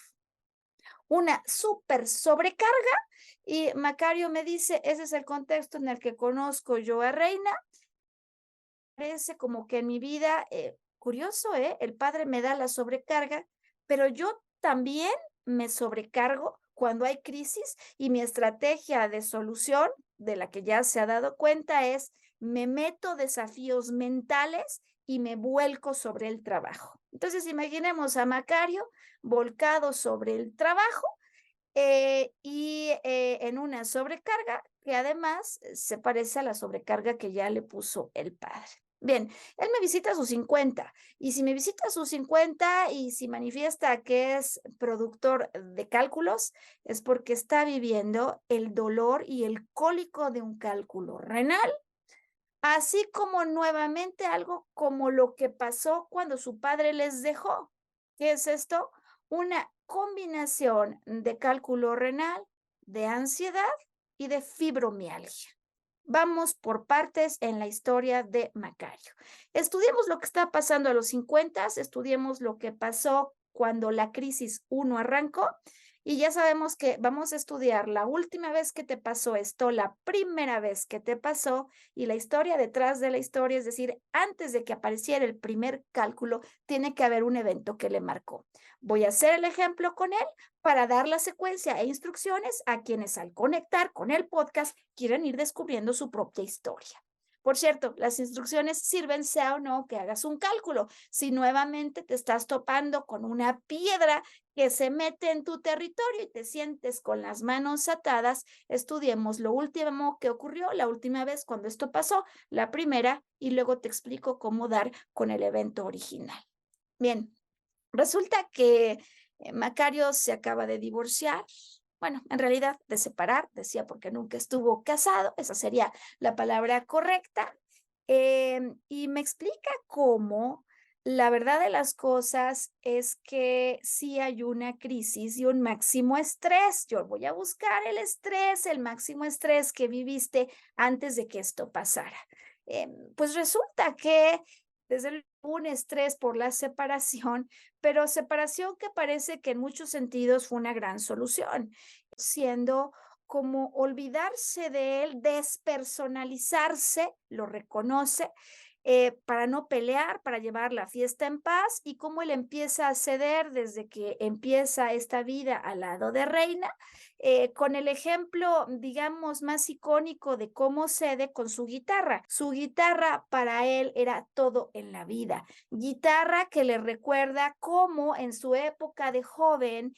A: Una súper sobrecarga y Macario me dice: "Ese es el contexto en el que conozco yo a Reina". Parece como que en mi vida, curioso, el padre me da la sobrecarga, pero yo también me sobrecargo cuando hay crisis y mi estrategia de solución, de la que ya se ha dado cuenta, es me meto desafíos mentales y me vuelco sobre el trabajo. Entonces, imaginemos a Macario volcado sobre el trabajo en una sobrecarga que además se parece a la sobrecarga que ya le puso el padre. Bien, él me visita a sus 50 y si me visita a sus 50 y si manifiesta que es productor de cálculos, es porque está viviendo el dolor y el cólico de un cálculo renal, así como nuevamente algo como lo que pasó cuando su padre les dejó. ¿Qué es esto? Una combinación de cálculo renal, de ansiedad y de fibromialgia. Vamos por partes en la historia de Macario. Estudiemos lo que está pasando a los 50, estudiemos lo que pasó cuando la crisis uno arrancó y ya sabemos que vamos a estudiar la última vez que te pasó esto, la primera vez que te pasó y la historia detrás de la historia, es decir, antes de que apareciera el primer cálculo, tiene que haber un evento que le marcó. Voy a hacer el ejemplo con él para dar la secuencia e instrucciones a quienes al conectar con el podcast quieren ir descubriendo su propia historia. Por cierto, las instrucciones sirven sea o no que hagas un cálculo. Si nuevamente te estás topando con una piedra que se mete en tu territorio y te sientes con las manos atadas, estudiemos lo último que ocurrió la última vez cuando esto pasó, la primera, y luego te explico cómo dar con el evento original. Bien, resulta que Macario se acaba de divorciar. Bueno, en realidad de separar, decía porque nunca estuvo casado, esa sería la palabra correcta. Y me explica cómo la verdad de las cosas es que sí hay una crisis y un máximo estrés. Yo voy a buscar el estrés, el máximo estrés que viviste antes de que esto pasara. Pues resulta que desde luego un estrés por la separación, pero separación que parece que en muchos sentidos fue una gran solución, siendo como olvidarse de él, despersonalizarse, lo reconoce, para no pelear, para llevar la fiesta en paz, y cómo él empieza a ceder desde que empieza esta vida al lado de Reina, con el ejemplo, digamos, más icónico de cómo cede con su guitarra. Su guitarra para él era todo en la vida. Guitarra que le recuerda cómo en su época de joven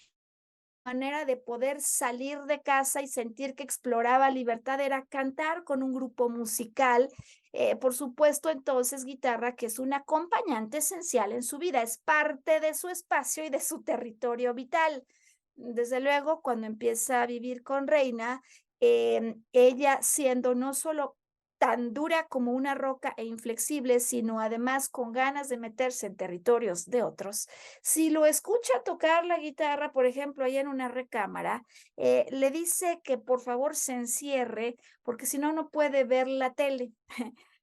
A: manera de poder salir de casa y sentir que exploraba libertad era cantar con un grupo musical. Por supuesto, entonces, guitarra, que es un acompañante esencial en su vida, es parte de su espacio y de su territorio vital. Desde luego, cuando empieza a vivir con Reina, ella siendo no solo tan dura como una roca e inflexible, sino además con ganas de meterse en territorios de otros. Si lo escucha tocar la guitarra, por ejemplo, ahí en una recámara, le dice que por favor se encierre, porque si no, no puede ver la tele.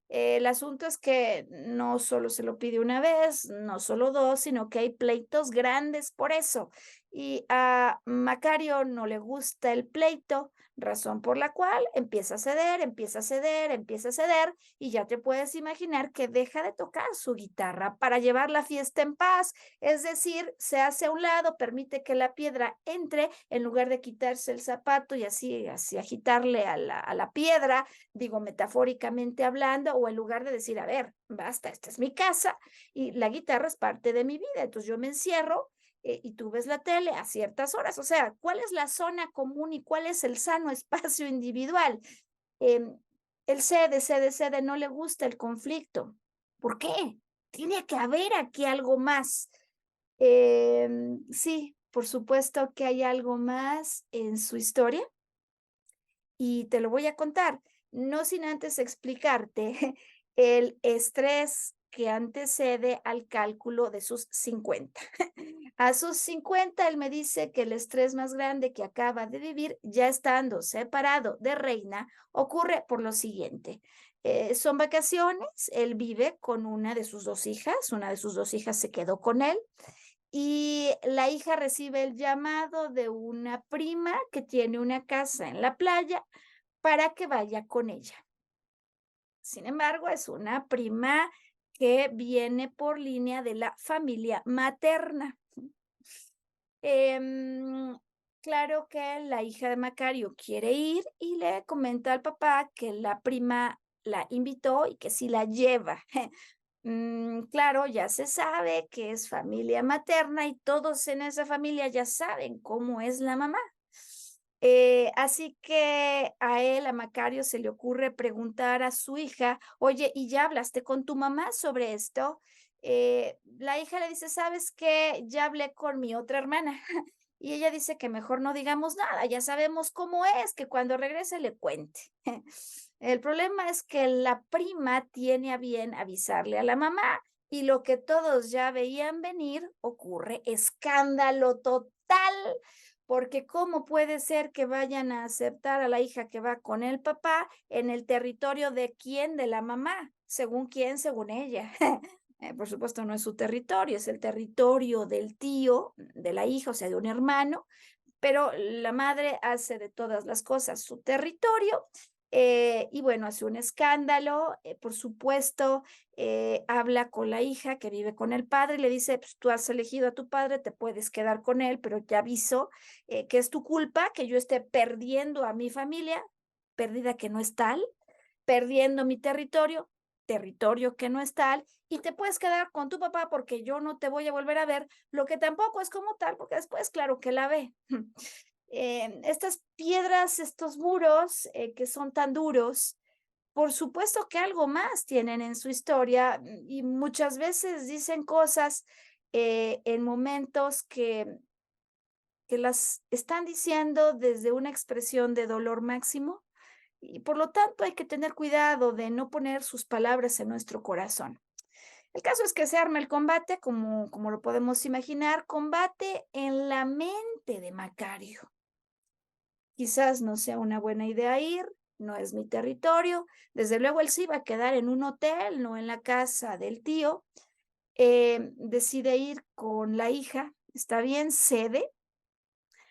A: El asunto es que no solo se lo pide una vez, no solo dos, sino que hay pleitos grandes por eso. Y a Macario no le gusta el pleito, razón por la cual empieza a ceder, empieza a ceder, empieza a ceder, y ya te puedes imaginar que deja de tocar su guitarra para llevar la fiesta en paz, es decir, se hace a un lado, permite que la piedra entre en lugar de quitarse el zapato y así agitarle a la piedra, digo metafóricamente hablando, o en lugar de decir, a ver, basta, esta es mi casa y la guitarra es parte de mi vida, entonces yo me encierro y tú ves la tele a ciertas horas. O sea, ¿cuál es la zona común y cuál es el sano espacio individual? Em, el cede, no le gusta el conflicto. ¿Por qué? Tiene que haber aquí algo más. Sí, por supuesto que hay algo más en su historia y te lo voy a contar, no sin antes explicarte el estrés que antecede al cálculo de sus 50. A sus 50, él me dice que el estrés más grande que acaba de vivir, ya estando separado de Reina, ocurre por lo siguiente. Son vacaciones, él vive con una de sus dos hijas se quedó con él y la hija recibe el llamado de una prima que tiene una casa en la playa para que vaya con ella. Sin embargo, es una prima que viene por línea de la familia materna. Em, claro que la hija de Macario quiere ir y le comenta al papá que la prima la invitó y que si la lleva. Claro, ya se sabe que es familia materna y todos en esa familia ya saben cómo es la mamá. Así que a él, a Macario, se le ocurre preguntar a su hija, oye, ¿y ya hablaste con tu mamá sobre esto? La hija le dice, ¿sabes qué? Ya hablé con mi otra hermana. Y ella dice que mejor no digamos nada, ya sabemos cómo es, que cuando regrese le cuente. El problema es que la prima tiene a bien avisarle a la mamá y lo que todos ya veían venir ocurre, escándalo total, porque ¿cómo puede ser que vayan a aceptar a la hija que va con el papá en el territorio de quién? De la mamá, según quién, según ella. Por supuesto, no es su territorio, es el territorio del tío, de la hija, o sea, de un hermano, pero la madre hace de todas las cosas su territorio. Y bueno, hace un escándalo, por supuesto, habla con la hija que vive con el padre y le dice, pues tú has elegido a tu padre, te puedes quedar con él, pero te aviso que es tu culpa que yo esté perdiendo a mi familia, pérdida que no es tal, perdiendo mi territorio, territorio que no es tal, y te puedes quedar con tu papá porque yo no te voy a volver a ver, lo que tampoco es como tal, porque después, claro que la ve. Estas piedras, estos muros que son tan duros, por supuesto que algo más tienen en su historia y muchas veces dicen cosas en momentos que las están diciendo desde una expresión de dolor máximo y por lo tanto hay que tener cuidado de no poner sus palabras en nuestro corazón. El caso es que se arma el combate, como lo podemos imaginar, combate en la mente de Macario. Quizás no sea una buena idea ir, no es mi territorio. Desde luego él sí va a quedar en un hotel, no en la casa del tío. Decide ir con la hija, está bien, cede.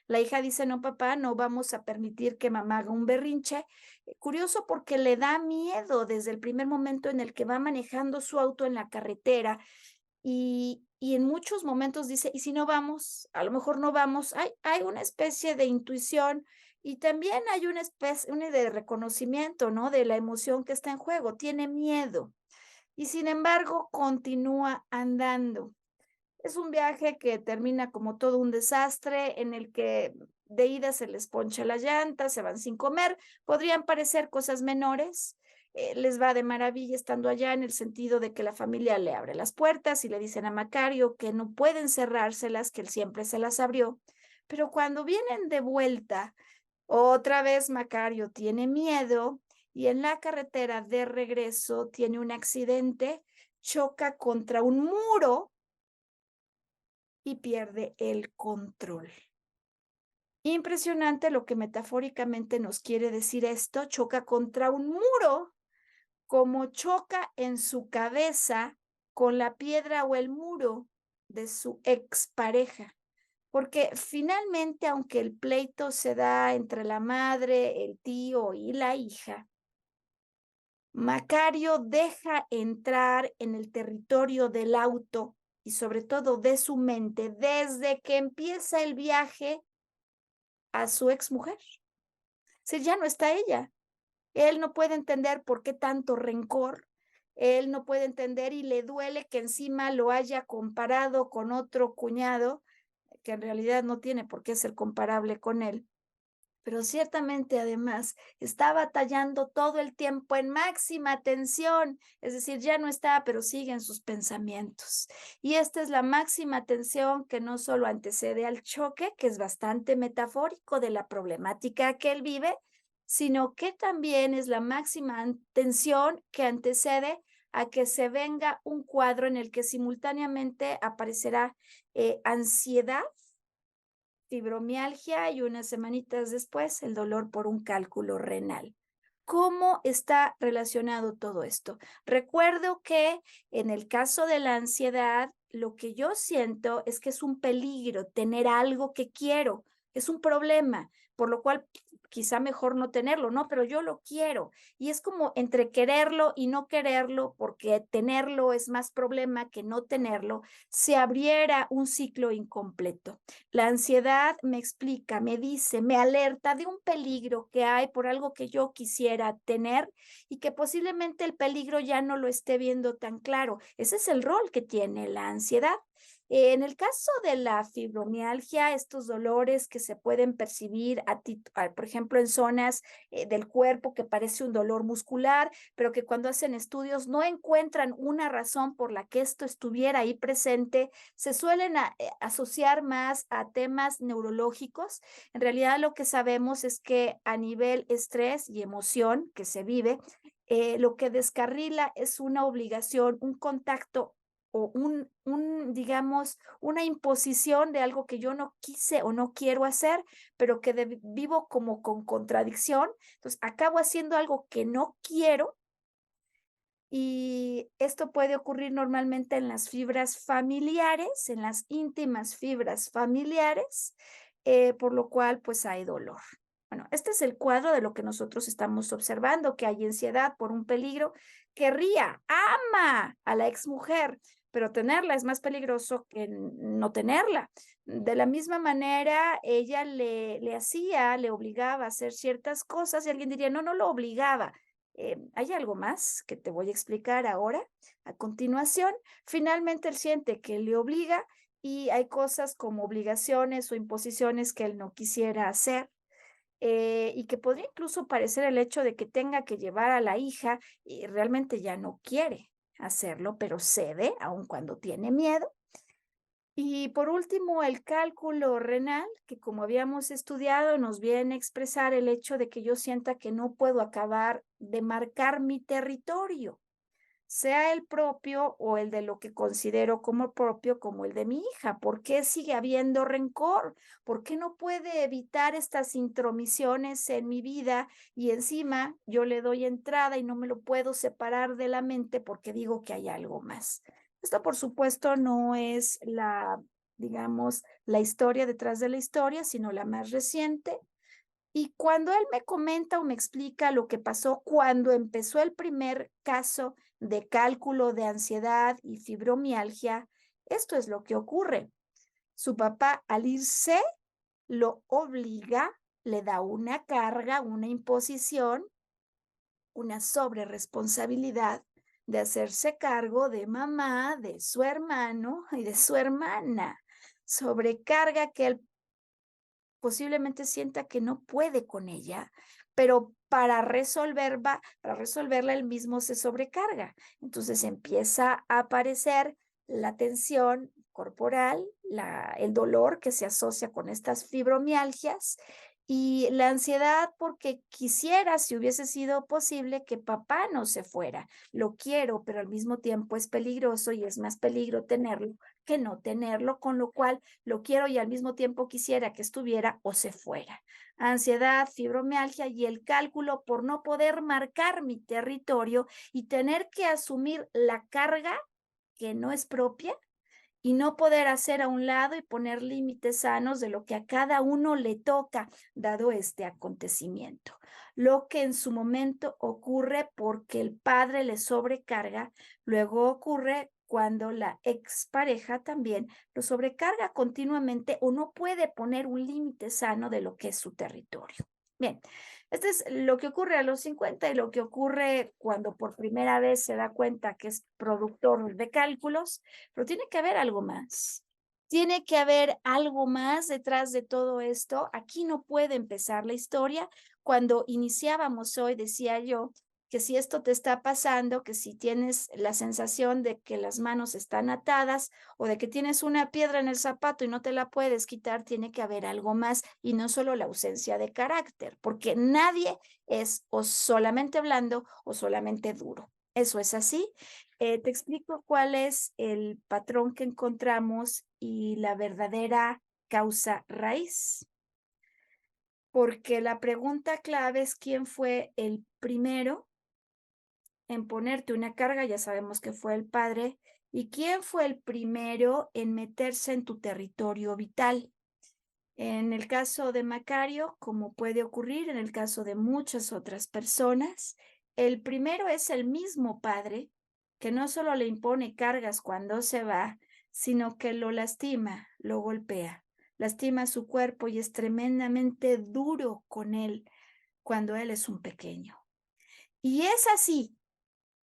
A: La hija dice, no, papá, no vamos a permitir que mamá haga un berrinche. Curioso porque le da miedo desde el primer momento en el que va manejando su auto en la carretera y en muchos momentos dice, ¿y si no vamos? A lo mejor no vamos. Hay una especie de intuición y también hay una especie de reconocimiento, ¿no? De la emoción que está en juego. Tiene miedo y sin embargo continúa andando. Es un viaje que termina como todo un desastre, en el que de ida se les poncha la llanta, se van sin comer, podrían parecer cosas menores, les va de maravilla estando allá en el sentido de que la familia le abre las puertas y le dicen a Macario que no pueden cerrárselas, que él siempre se las abrió, pero cuando vienen de vuelta, otra vez Macario tiene miedo y en la carretera de regreso tiene un accidente, choca contra un muro y pierde el control. Impresionante lo que metafóricamente nos quiere decir esto, choca contra un muro, como choca en su cabeza con la piedra o el muro de su expareja. Porque finalmente, aunque el pleito se da entre la madre, el tío y la hija, Macario deja entrar en el territorio del auto y sobre todo de su mente desde que empieza el viaje a su exmujer. Si ya no está ella, él no puede entender por qué tanto rencor, él no puede entender y le duele que encima lo haya comparado con otro cuñado, que en realidad no tiene por qué ser comparable con él. pero ciertamente además está batallando todo el tiempo en máxima tensión, es decir, ya no está, pero sigue en sus pensamientos. Y esta es la máxima tensión que no solo antecede al choque, que es bastante metafórico de la problemática que él vive, sino que también es la máxima tensión que antecede a que se venga un cuadro en el que simultáneamente aparecerá ansiedad, fibromialgia y unas semanitas después el dolor por un cálculo renal. ¿Cómo está relacionado todo esto? Recuerdo que en el caso de la ansiedad, lo que yo siento es que es un peligro tener algo que quiero, es un problema, por lo cual quizá mejor no tenerlo, ¿no? Pero yo lo quiero y es como entre quererlo y no quererlo, porque tenerlo es más problema que no tenerlo, se abriera un ciclo incompleto. La ansiedad me explica, me dice, me alerta de un peligro que hay por algo que yo quisiera tener y que posiblemente el peligro ya no lo esté viendo tan claro. Ese es el rol que tiene la ansiedad. En el caso de la fibromialgia, estos dolores que se pueden percibir, por ejemplo, en zonas del cuerpo que parece un dolor muscular, pero que cuando hacen estudios no encuentran una razón por la que esto estuviera ahí presente, se suelen asociar más a temas neurológicos. En realidad lo que sabemos es que a nivel estrés y emoción que se vive, lo que descarrila es una obligación, un contacto o digamos, una imposición de algo que yo no quise o no quiero hacer, pero que vivo como con contradicción. Entonces, acabo haciendo algo que no quiero y esto puede ocurrir normalmente en las fibras familiares, en las íntimas fibras familiares, por lo cual pues hay dolor. Bueno, este es el cuadro de lo que nosotros estamos observando, que hay ansiedad por un peligro. Querría, ama a la exmujer, pero tenerla es más peligroso que no tenerla. De la misma manera, ella le obligaba a hacer ciertas cosas y alguien diría, no, no lo obligaba, hay algo más que te voy a explicar ahora, a continuación. Finalmente, él siente que le obliga y hay cosas como obligaciones o imposiciones que él no quisiera hacer. Y que podría incluso parecer el hecho de que tenga que llevar a la hija y realmente ya no quiere hacerlo, pero cede, aun cuando tiene miedo. Y por último, el cálculo renal, que como habíamos estudiado, nos viene a expresar el hecho de que yo sienta que no puedo acabar de marcar mi territorio, sea el propio o el de lo que considero como propio, como el de mi hija. ¿Por qué sigue habiendo rencor? ¿Por qué no puede evitar estas intromisiones en mi vida y encima yo le doy entrada y no me lo puedo separar de la mente porque digo que hay algo más? Esto, por supuesto, no es digamos, la historia detrás de la historia, sino la más reciente. Y cuando él me comenta o me explica lo que pasó cuando empezó el primer caso de cálculo de ansiedad y fibromialgia, esto es lo que ocurre. Su papá, al irse, lo obliga, le da una carga, una imposición, una sobreresponsabilidad de hacerse cargo de mamá, de su hermano y de su hermana. Sobrecarga que él posiblemente sienta que no puede con ella, pero para resolverla él mismo se sobrecarga. Entonces empieza a aparecer la tensión corporal, el dolor que se asocia con estas fibromialgias y la ansiedad porque quisiera, si hubiese sido posible, que papá no se fuera. Lo quiero, pero al mismo tiempo es peligroso y es más peligro tenerlo que no tenerlo, con lo cual lo quiero y al mismo tiempo quisiera que estuviera o se fuera. Ansiedad, fibromialgia y el cálculo por no poder marcar mi territorio y tener que asumir la carga que no es propia y no poder hacer a un lado y poner límites sanos de lo que a cada uno le toca, dado este acontecimiento. Lo que en su momento ocurre porque el padre le sobrecarga, luego ocurre cuando la expareja también lo sobrecarga continuamente o no puede poner un límite sano de lo que es su territorio. Bien, este es lo que ocurre a los 50 y lo que ocurre cuando por primera vez se da cuenta que es productor de cálculos, pero tiene que haber algo más. Tiene que haber algo más detrás de todo esto. Aquí no puede empezar la historia. Cuando iniciábamos hoy, decía yo que si esto te está pasando, que si tienes la sensación de que las manos están atadas o de que tienes una piedra en el zapato y no te la puedes quitar, tiene que haber algo más y no solo la ausencia de carácter, porque nadie es o solamente blando o solamente duro. Eso es así. Te explico cuál es el patrón que encontramos y la verdadera causa raíz, porque la pregunta clave es quién fue el primero en ponerte una carga, ya sabemos que fue el padre, y quién fue el primero en meterse en tu territorio vital. En el caso de Macario, como puede ocurrir en el caso de muchas otras personas, el primero es el mismo padre que no solo le impone cargas cuando se va, sino que lo lastima, lo golpea, lastima su cuerpo y es tremendamente duro con él cuando él es un pequeño. Y es así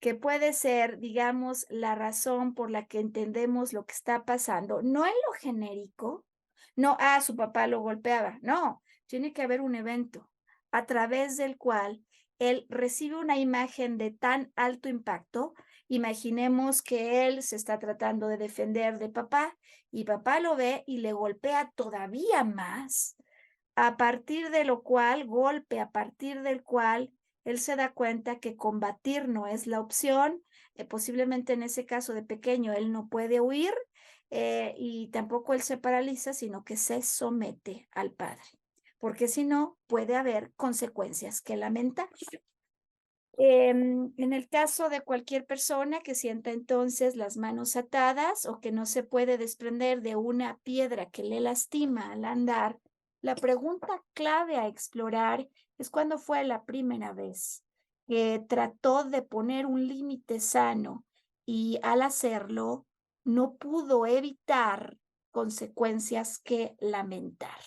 A: que puede ser, digamos, la razón por la que entendemos lo que está pasando, no en lo genérico, no, su papá lo golpeaba, no, tiene que haber un evento a través del cual él recibe una imagen de tan alto impacto. Imaginemos que él se está tratando de defender de papá y papá lo ve y le golpea todavía más, a partir de lo cual, golpe, a partir del cual él se da cuenta que combatir no es la opción, posiblemente en ese caso de pequeño él no puede huir y tampoco él se paraliza, sino que se somete al padre, porque si no puede haber consecuencias que lamentar. En el caso de cualquier persona que sienta entonces las manos atadas o que no se puede desprender de una piedra que le lastima al andar, la pregunta clave a explorar es cuándo fue la primera vez que trató de poner un límite sano y al hacerlo no pudo evitar consecuencias que lamentar.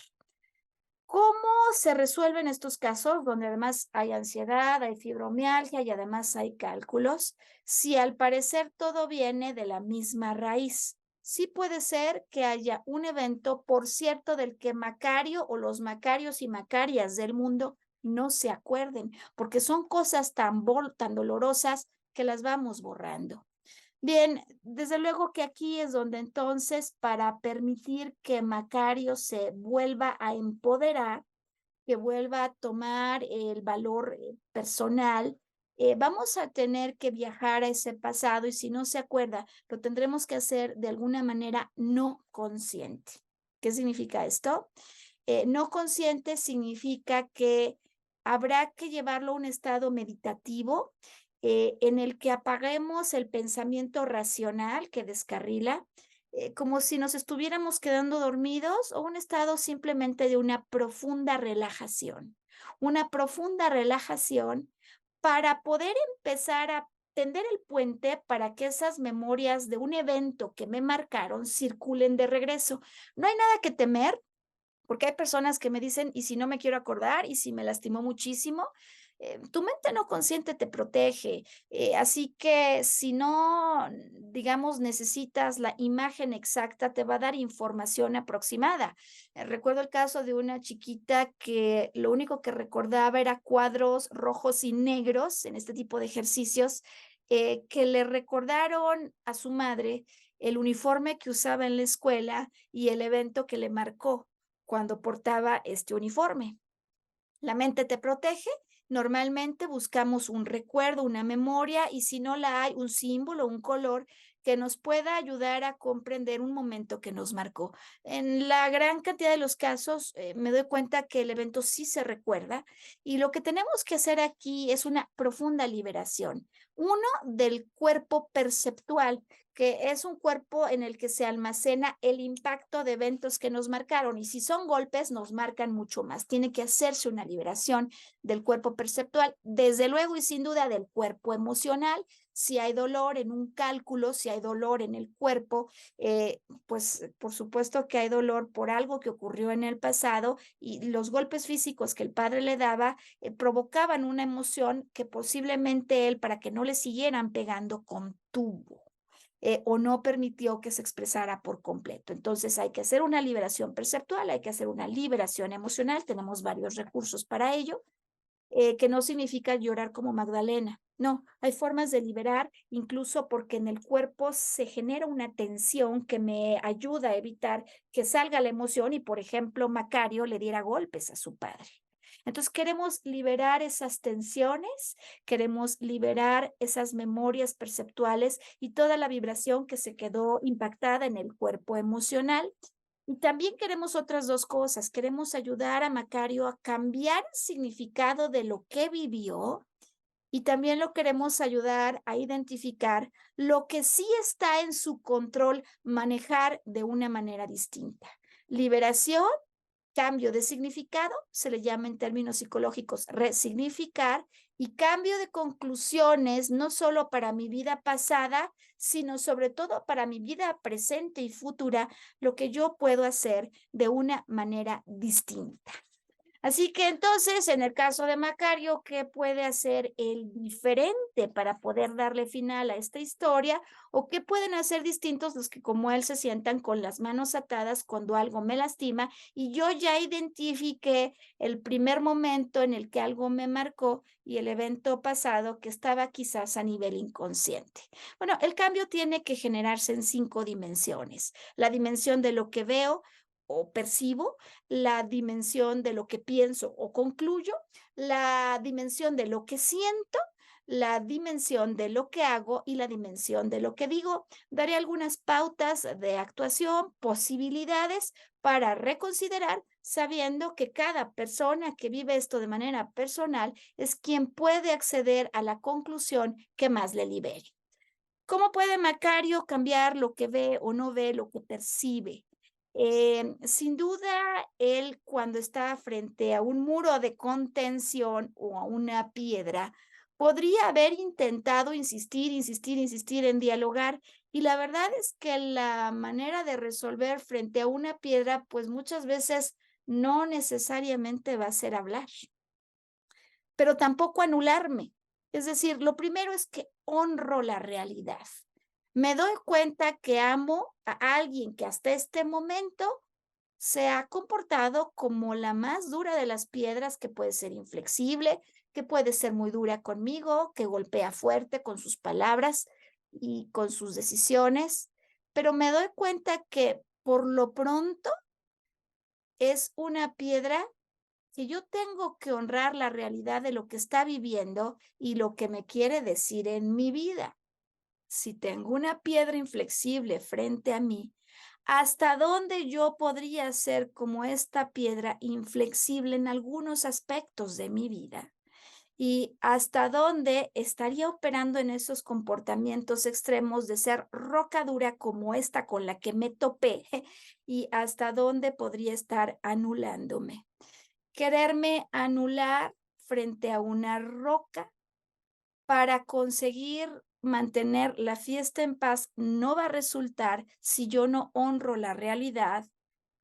A: ¿Cómo se resuelven estos casos donde además hay ansiedad, hay fibromialgia y además hay cálculos? Si al parecer todo viene de la misma raíz. Sí puede ser que haya un evento, por cierto, del que Macario o los Macarios y Macarias del mundo no se acuerden, porque son cosas tan dolorosas que las vamos borrando. Bien, desde luego que aquí es donde entonces, para permitir que Macario se vuelva a empoderar, que vuelva a tomar el valor personal, vamos a tener que viajar a ese pasado y si no se acuerda, lo tendremos que hacer de alguna manera no consciente. ¿Qué significa esto? No consciente significa que habrá que llevarlo a un estado meditativo en el que apaguemos el pensamiento racional que descarrila, como si nos estuviéramos quedando dormidos o un estado simplemente de una profunda relajación para poder empezar a tender el puente para que esas memorias de un evento que me marcaron circulen de regreso. No hay nada que temer, porque hay personas que me dicen, ¿y si no me quiero acordar? ¿Y si me lastimó muchísimo? Tu mente no consciente te protege. Así que si no, digamos, necesitas la imagen exacta, te va a dar información aproximada. Recuerdo el caso de una chiquita que lo único que recordaba era cuadros rojos y negros en este tipo de ejercicios, que le recordaron a su madre el uniforme que usaba en la escuela y el evento que le marcó cuando portaba este uniforme. La mente te protege. Normalmente buscamos un recuerdo, una memoria y si no la hay, un símbolo, un color que nos pueda ayudar a comprender un momento que nos marcó. En la gran cantidad de los casos, me doy cuenta que el evento sí se recuerda y lo que tenemos que hacer aquí es una profunda liberación. Uno, del cuerpo perceptual, que es un cuerpo en el que se almacena el impacto de eventos que nos marcaron y si son golpes nos marcan mucho más. Tiene que hacerse una liberación del cuerpo perceptual, desde luego y sin duda del cuerpo emocional. Si hay dolor en un cálculo, si hay dolor en el cuerpo, pues por supuesto que hay dolor por algo que ocurrió en el pasado y los golpes físicos que el padre le daba provocaban una emoción que posiblemente él, para que no le siguieran pegando, contuvo. o no permitió que se expresara por completo. Entonces hay que hacer una liberación perceptual, hay que hacer una liberación emocional, tenemos varios recursos para ello, que no significa llorar como Magdalena. No, hay formas de liberar, incluso porque en el cuerpo se genera una tensión que me ayuda a evitar que salga la emoción y, por ejemplo, Macario le diera golpes a su padre. Entonces queremos liberar esas tensiones, queremos liberar esas memorias perceptuales y toda la vibración que se quedó impactada en el cuerpo emocional. Y también queremos otras dos cosas. Queremos ayudar a Macario a cambiar el significado de lo que vivió y también lo queremos ayudar a identificar lo que sí está en su control manejar de una manera distinta. Liberación, cambio de significado, se le llama en términos psicológicos resignificar, y cambio de conclusiones, no solo para mi vida pasada, sino sobre todo para mi vida presente y futura, lo que yo puedo hacer de una manera distinta. Así que entonces, en el caso de Macario, ¿qué puede hacer el diferente para poder darle final a esta historia? ¿O qué pueden hacer distintos los que como él se sientan con las manos atadas cuando algo me lastima y yo ya identifiqué el primer momento en el que algo me marcó y el evento pasado que estaba quizás a nivel inconsciente? Bueno, el cambio tiene que generarse en 5 dimensiones. La dimensión de lo que veo o percibo, la dimensión de lo que pienso o concluyo, la dimensión de lo que siento, la dimensión de lo que hago y la dimensión de lo que digo. Daré algunas pautas de actuación, posibilidades para reconsiderar, sabiendo que cada persona que vive esto de manera personal es quien puede acceder a la conclusión que más le libere. ¿Cómo puede Macario cambiar lo que ve o no ve, lo que percibe? Sin duda, él cuando está frente a un muro de contención o a una piedra, podría haber intentado insistir, insistir, insistir en dialogar. Y la verdad es que la manera de resolver frente a una piedra, pues muchas veces no necesariamente va a ser hablar, pero tampoco anularme. Es decir, lo primero es que honro la realidad. Me doy cuenta que amo a alguien que hasta este momento se ha comportado como la más dura de las piedras, que puede ser inflexible, que puede ser muy dura conmigo, que golpea fuerte con sus palabras y con sus decisiones, pero me doy cuenta que por lo pronto es una piedra que yo tengo que honrar la realidad de lo que está viviendo y lo que me quiere decir en mi vida. Si tengo una piedra inflexible frente a mí, ¿hasta dónde yo podría ser como esta piedra inflexible en algunos aspectos de mi vida? ¿Y hasta dónde estaría operando en esos comportamientos extremos de ser roca dura como esta con la que me topé? ¿Y hasta dónde podría estar anulándome? Quererme anular frente a una roca para conseguir mantener la fiesta en paz no va a resultar si yo no honro la realidad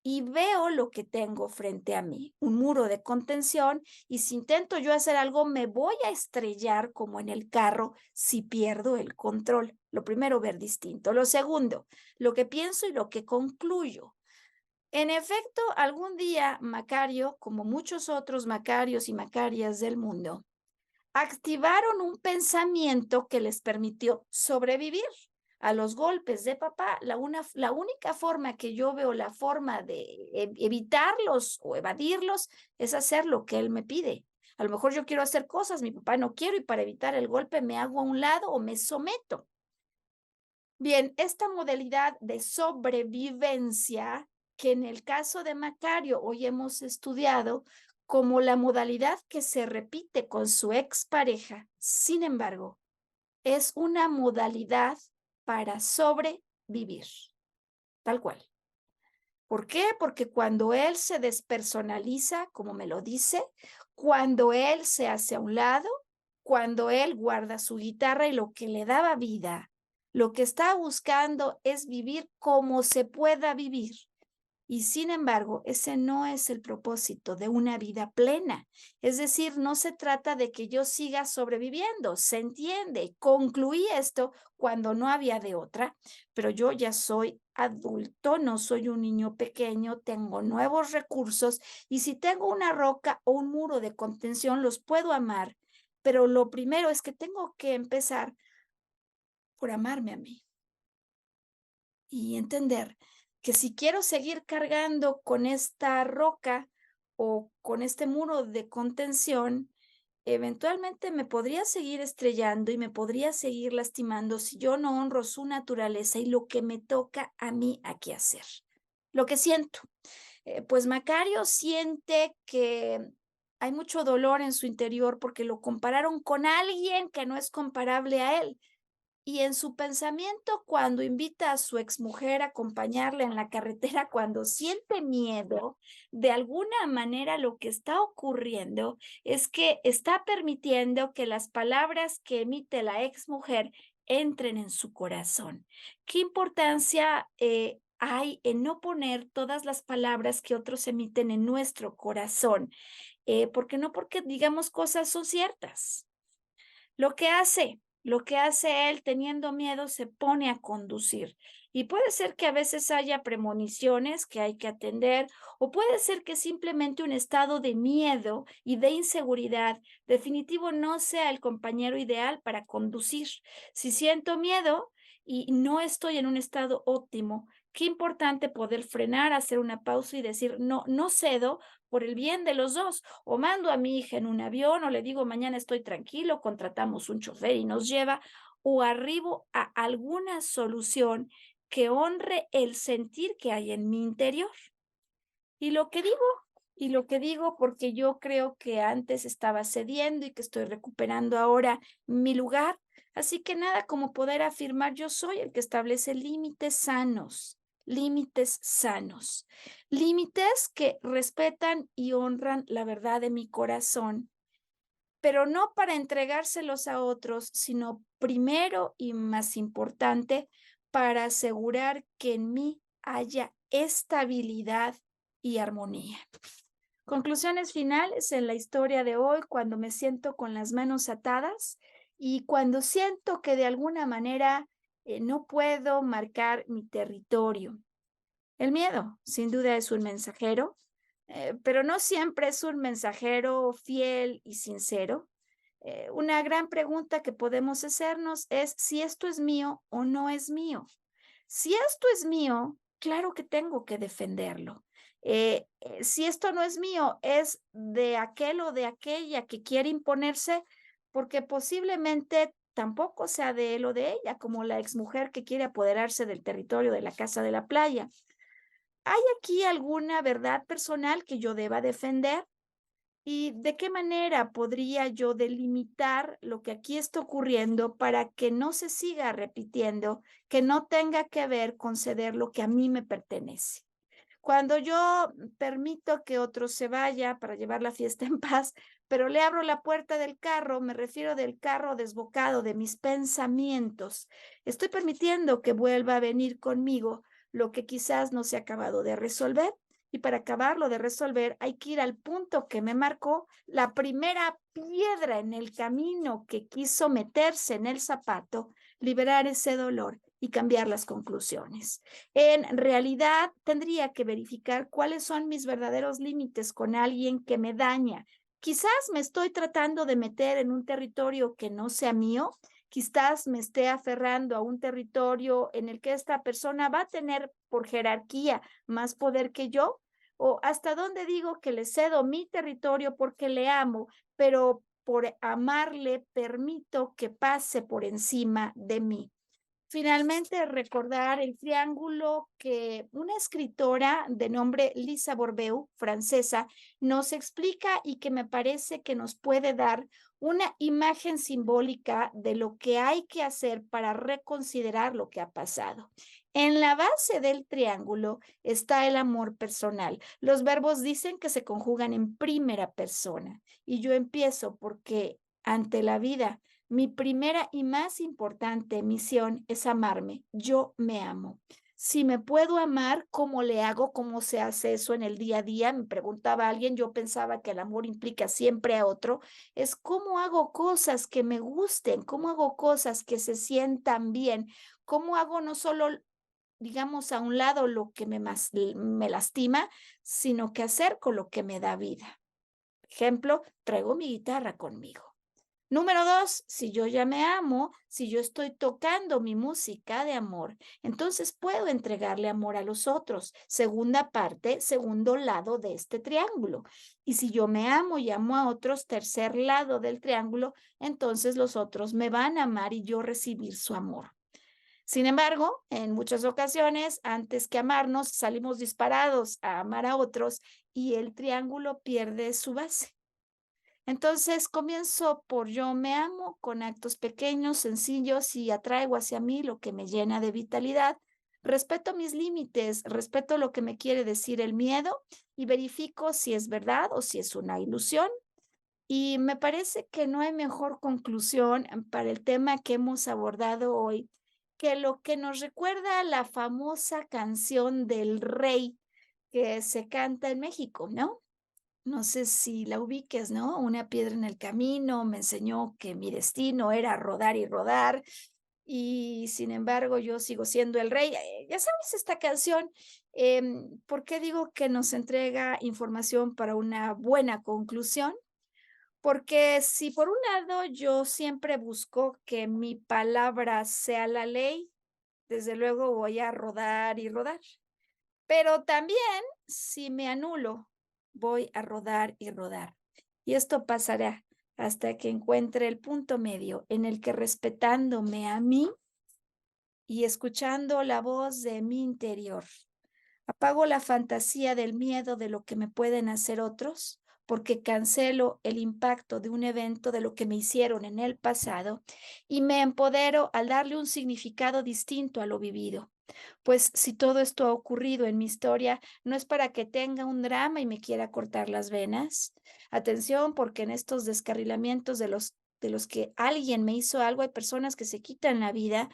A: y veo lo que tengo frente a mí, un muro de contención, y si intento yo hacer algo, me voy a estrellar como en el carro si pierdo el control. Lo primero, ver distinto. Lo segundo, lo que pienso y lo que concluyo. En efecto, algún día Macario, como muchos otros Macarios y Macarias del mundo, activaron un pensamiento que les permitió sobrevivir a los golpes de papá. La única forma que yo veo, la forma de evitarlos o evadirlos, es hacer lo que él me pide. A lo mejor yo quiero hacer cosas, mi papá no quiero, y para evitar el golpe me hago a un lado o me someto. Bien, esta modalidad de sobrevivencia, que en el caso de Macario hoy hemos estudiado como la modalidad que se repite con su expareja, sin embargo, es una modalidad para sobrevivir, tal cual. ¿Por qué? Porque cuando él se despersonaliza, como me lo dice, cuando él se hace a un lado, cuando él guarda su guitarra y lo que le daba vida, lo que está buscando es vivir como se pueda vivir. Y sin embargo, ese no es el propósito de una vida plena. Es decir, no se trata de que yo siga sobreviviendo, se entiende. Concluí esto cuando no había de otra, pero yo ya soy adulto, no soy un niño pequeño, tengo nuevos recursos y si tengo una roca o un muro de contención, los puedo amar. Pero lo primero es que tengo que empezar por amarme a mí y entender que si quiero seguir cargando con esta roca o con este muro de contención, eventualmente me podría seguir estrellando y me podría seguir lastimando si yo no honro su naturaleza y lo que me toca a mí aquí hacer. Lo que siento. Pues Macario siente que hay mucho dolor en su interior porque lo compararon con alguien que no es comparable a él. Y en su pensamiento, cuando invita a su exmujer a acompañarle en la carretera, cuando siente miedo, de alguna manera lo que está ocurriendo es que está permitiendo que las palabras que emite la exmujer entren en su corazón. ¿Qué importancia hay en no poner todas las palabras que otros emiten en nuestro corazón? Porque no porque digamos cosas son ciertas. Lo que hace él teniendo miedo se pone a conducir. Y puede ser que a veces haya premoniciones que hay que atender, o puede ser que simplemente un estado de miedo y de inseguridad definitivo no sea el compañero ideal para conducir. Si siento miedo y no estoy en un estado óptimo, qué importante poder frenar, hacer una pausa y decir, no, no cedo por el bien de los dos. O mando a mi hija en un avión, o le digo, mañana estoy tranquilo, contratamos un chofer y nos lleva, o arribo a alguna solución que honre el sentir que hay en mi interior. Y lo que digo, y lo que digo porque yo creo que antes estaba cediendo y que estoy recuperando ahora mi lugar. Así que nada como poder afirmar, yo soy el que establece límites sanos, límites que respetan y honran la verdad de mi corazón, pero no para entregárselos a otros, sino primero y más importante, para asegurar que en mí haya estabilidad y armonía. Conclusiones finales en la historia de hoy, cuando me siento con las manos atadas y cuando siento que de alguna manera no puedo marcar mi territorio. El miedo, sin duda, es un mensajero, pero no siempre es un mensajero fiel y sincero. Una gran pregunta que podemos hacernos es si esto es mío o no es mío. Si esto es mío, claro que tengo que defenderlo. Si esto no es mío, es de aquel o de aquella que quiere imponerse, porque posiblemente tampoco sea de él o de ella, como la exmujer que quiere apoderarse del territorio de la casa de la playa. ¿Hay aquí alguna verdad personal que yo deba defender? ¿Y de qué manera podría yo delimitar lo que aquí está ocurriendo para que no se siga repitiendo, que no tenga que ver con ceder lo que a mí me pertenece? Cuando yo permito que otro se vaya para llevar la fiesta en paz, pero le abro la puerta del carro, me refiero del carro desbocado de mis pensamientos, estoy permitiendo que vuelva a venir conmigo lo que quizás no se ha acabado de resolver. Y para acabarlo de resolver, hay que ir al punto que me marcó la primera piedra en el camino que quiso meterse en el zapato, liberar ese dolor y cambiar las conclusiones. En realidad, tendría que verificar cuáles son mis verdaderos límites con alguien que me daña. Quizás me estoy tratando de meter en un territorio que no sea mío, quizás me esté aferrando a un territorio en el que esta persona va a tener por jerarquía más poder que yo, o hasta dónde digo que le cedo mi territorio porque le amo, pero por amarle permito que pase por encima de mí. Finalmente, recordar el triángulo que una escritora de nombre Lisa Bourbeau, francesa, nos explica y que me parece que nos puede dar una imagen simbólica de lo que hay que hacer para reconsiderar lo que ha pasado. En la base del triángulo está el amor personal. Los verbos dicen que se conjugan en primera persona y yo empiezo porque ante la vida mi primera y más importante misión es amarme. Yo me amo.
B: Si me puedo amar, ¿cómo le hago? ¿Cómo se hace eso en el día a día? Me preguntaba alguien, yo pensaba que el amor implica siempre a otro. Es cómo hago cosas que me gusten, cómo hago cosas que se sientan bien, cómo hago no solo, digamos, a un lado lo que me lastima, sino que acerco lo que me da vida. Ejemplo, traigo mi guitarra conmigo. Número 2, si yo ya me amo, si yo estoy tocando mi música de amor, entonces puedo entregarle amor a los otros. Segunda parte, segundo lado de este triángulo. Y si yo me amo y amo a otros, tercer lado del triángulo, entonces los otros me van a amar y yo recibir su amor. Sin embargo, en muchas ocasiones, antes que amarnos, salimos disparados a amar a otros y el triángulo pierde su base. Entonces comienzo por yo me amo con actos pequeños, sencillos y atraigo hacia mí lo que me llena de vitalidad. Respeto mis límites, respeto lo que me quiere decir el miedo y verifico si es verdad o si es una ilusión. Y me parece que no hay mejor conclusión para el tema que hemos abordado hoy que lo que nos recuerda la famosa canción del rey que se canta en México, ¿no? No sé si la ubiques, ¿no? Una piedra en el camino me enseñó que mi destino era rodar y rodar, y sin embargo, yo sigo siendo el rey. Ya sabes esta canción, ¿por qué digo que nos entrega información para una buena conclusión? Porque si por un lado yo siempre busco que mi palabra sea la ley, desde luego voy a rodar y rodar. Pero también, si me anulo, voy a rodar y rodar. Y esto pasará hasta que encuentre el punto medio en el que respetándome a mí y escuchando la voz de mi interior, apago la fantasía del miedo de lo que me pueden hacer otros, porque cancelo el impacto de un evento de lo que me hicieron en el pasado y me empodero al darle un significado distinto a lo vivido. Pues si todo esto ha ocurrido en mi historia, no es para que tenga un drama y me quiera cortar las venas. Atención, porque en estos descarrilamientos de los que alguien me hizo algo, hay personas que se quitan la vida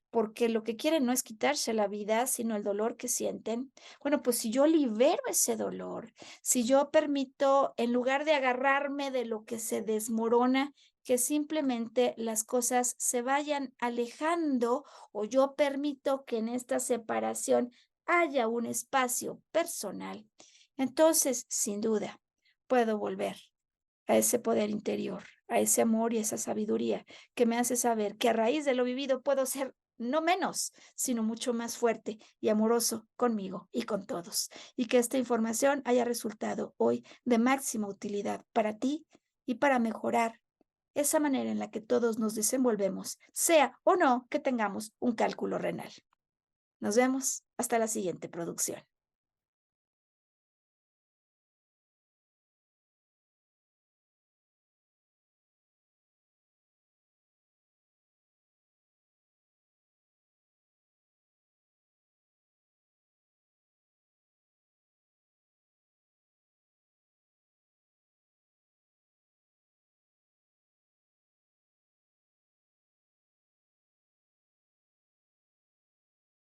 B: porque lo que quieren no es quitarse la vida, sino el dolor que sienten. Bueno, pues si yo libero ese dolor, si yo permito, en lugar de agarrarme de lo que se desmorona, que simplemente las cosas se vayan alejando o yo permito que en esta separación haya un espacio personal, entonces, sin duda, puedo volver a ese poder interior, a ese amor y esa sabiduría que me hace saber que a raíz de lo vivido puedo ser no menos, sino mucho más fuerte y amoroso conmigo y con todos. Y que esta información haya resultado hoy de máxima utilidad para ti y para mejorar esa manera en la que todos nos desenvolvemos, sea o no que tengamos un cálculo renal. Nos vemos hasta la siguiente producción.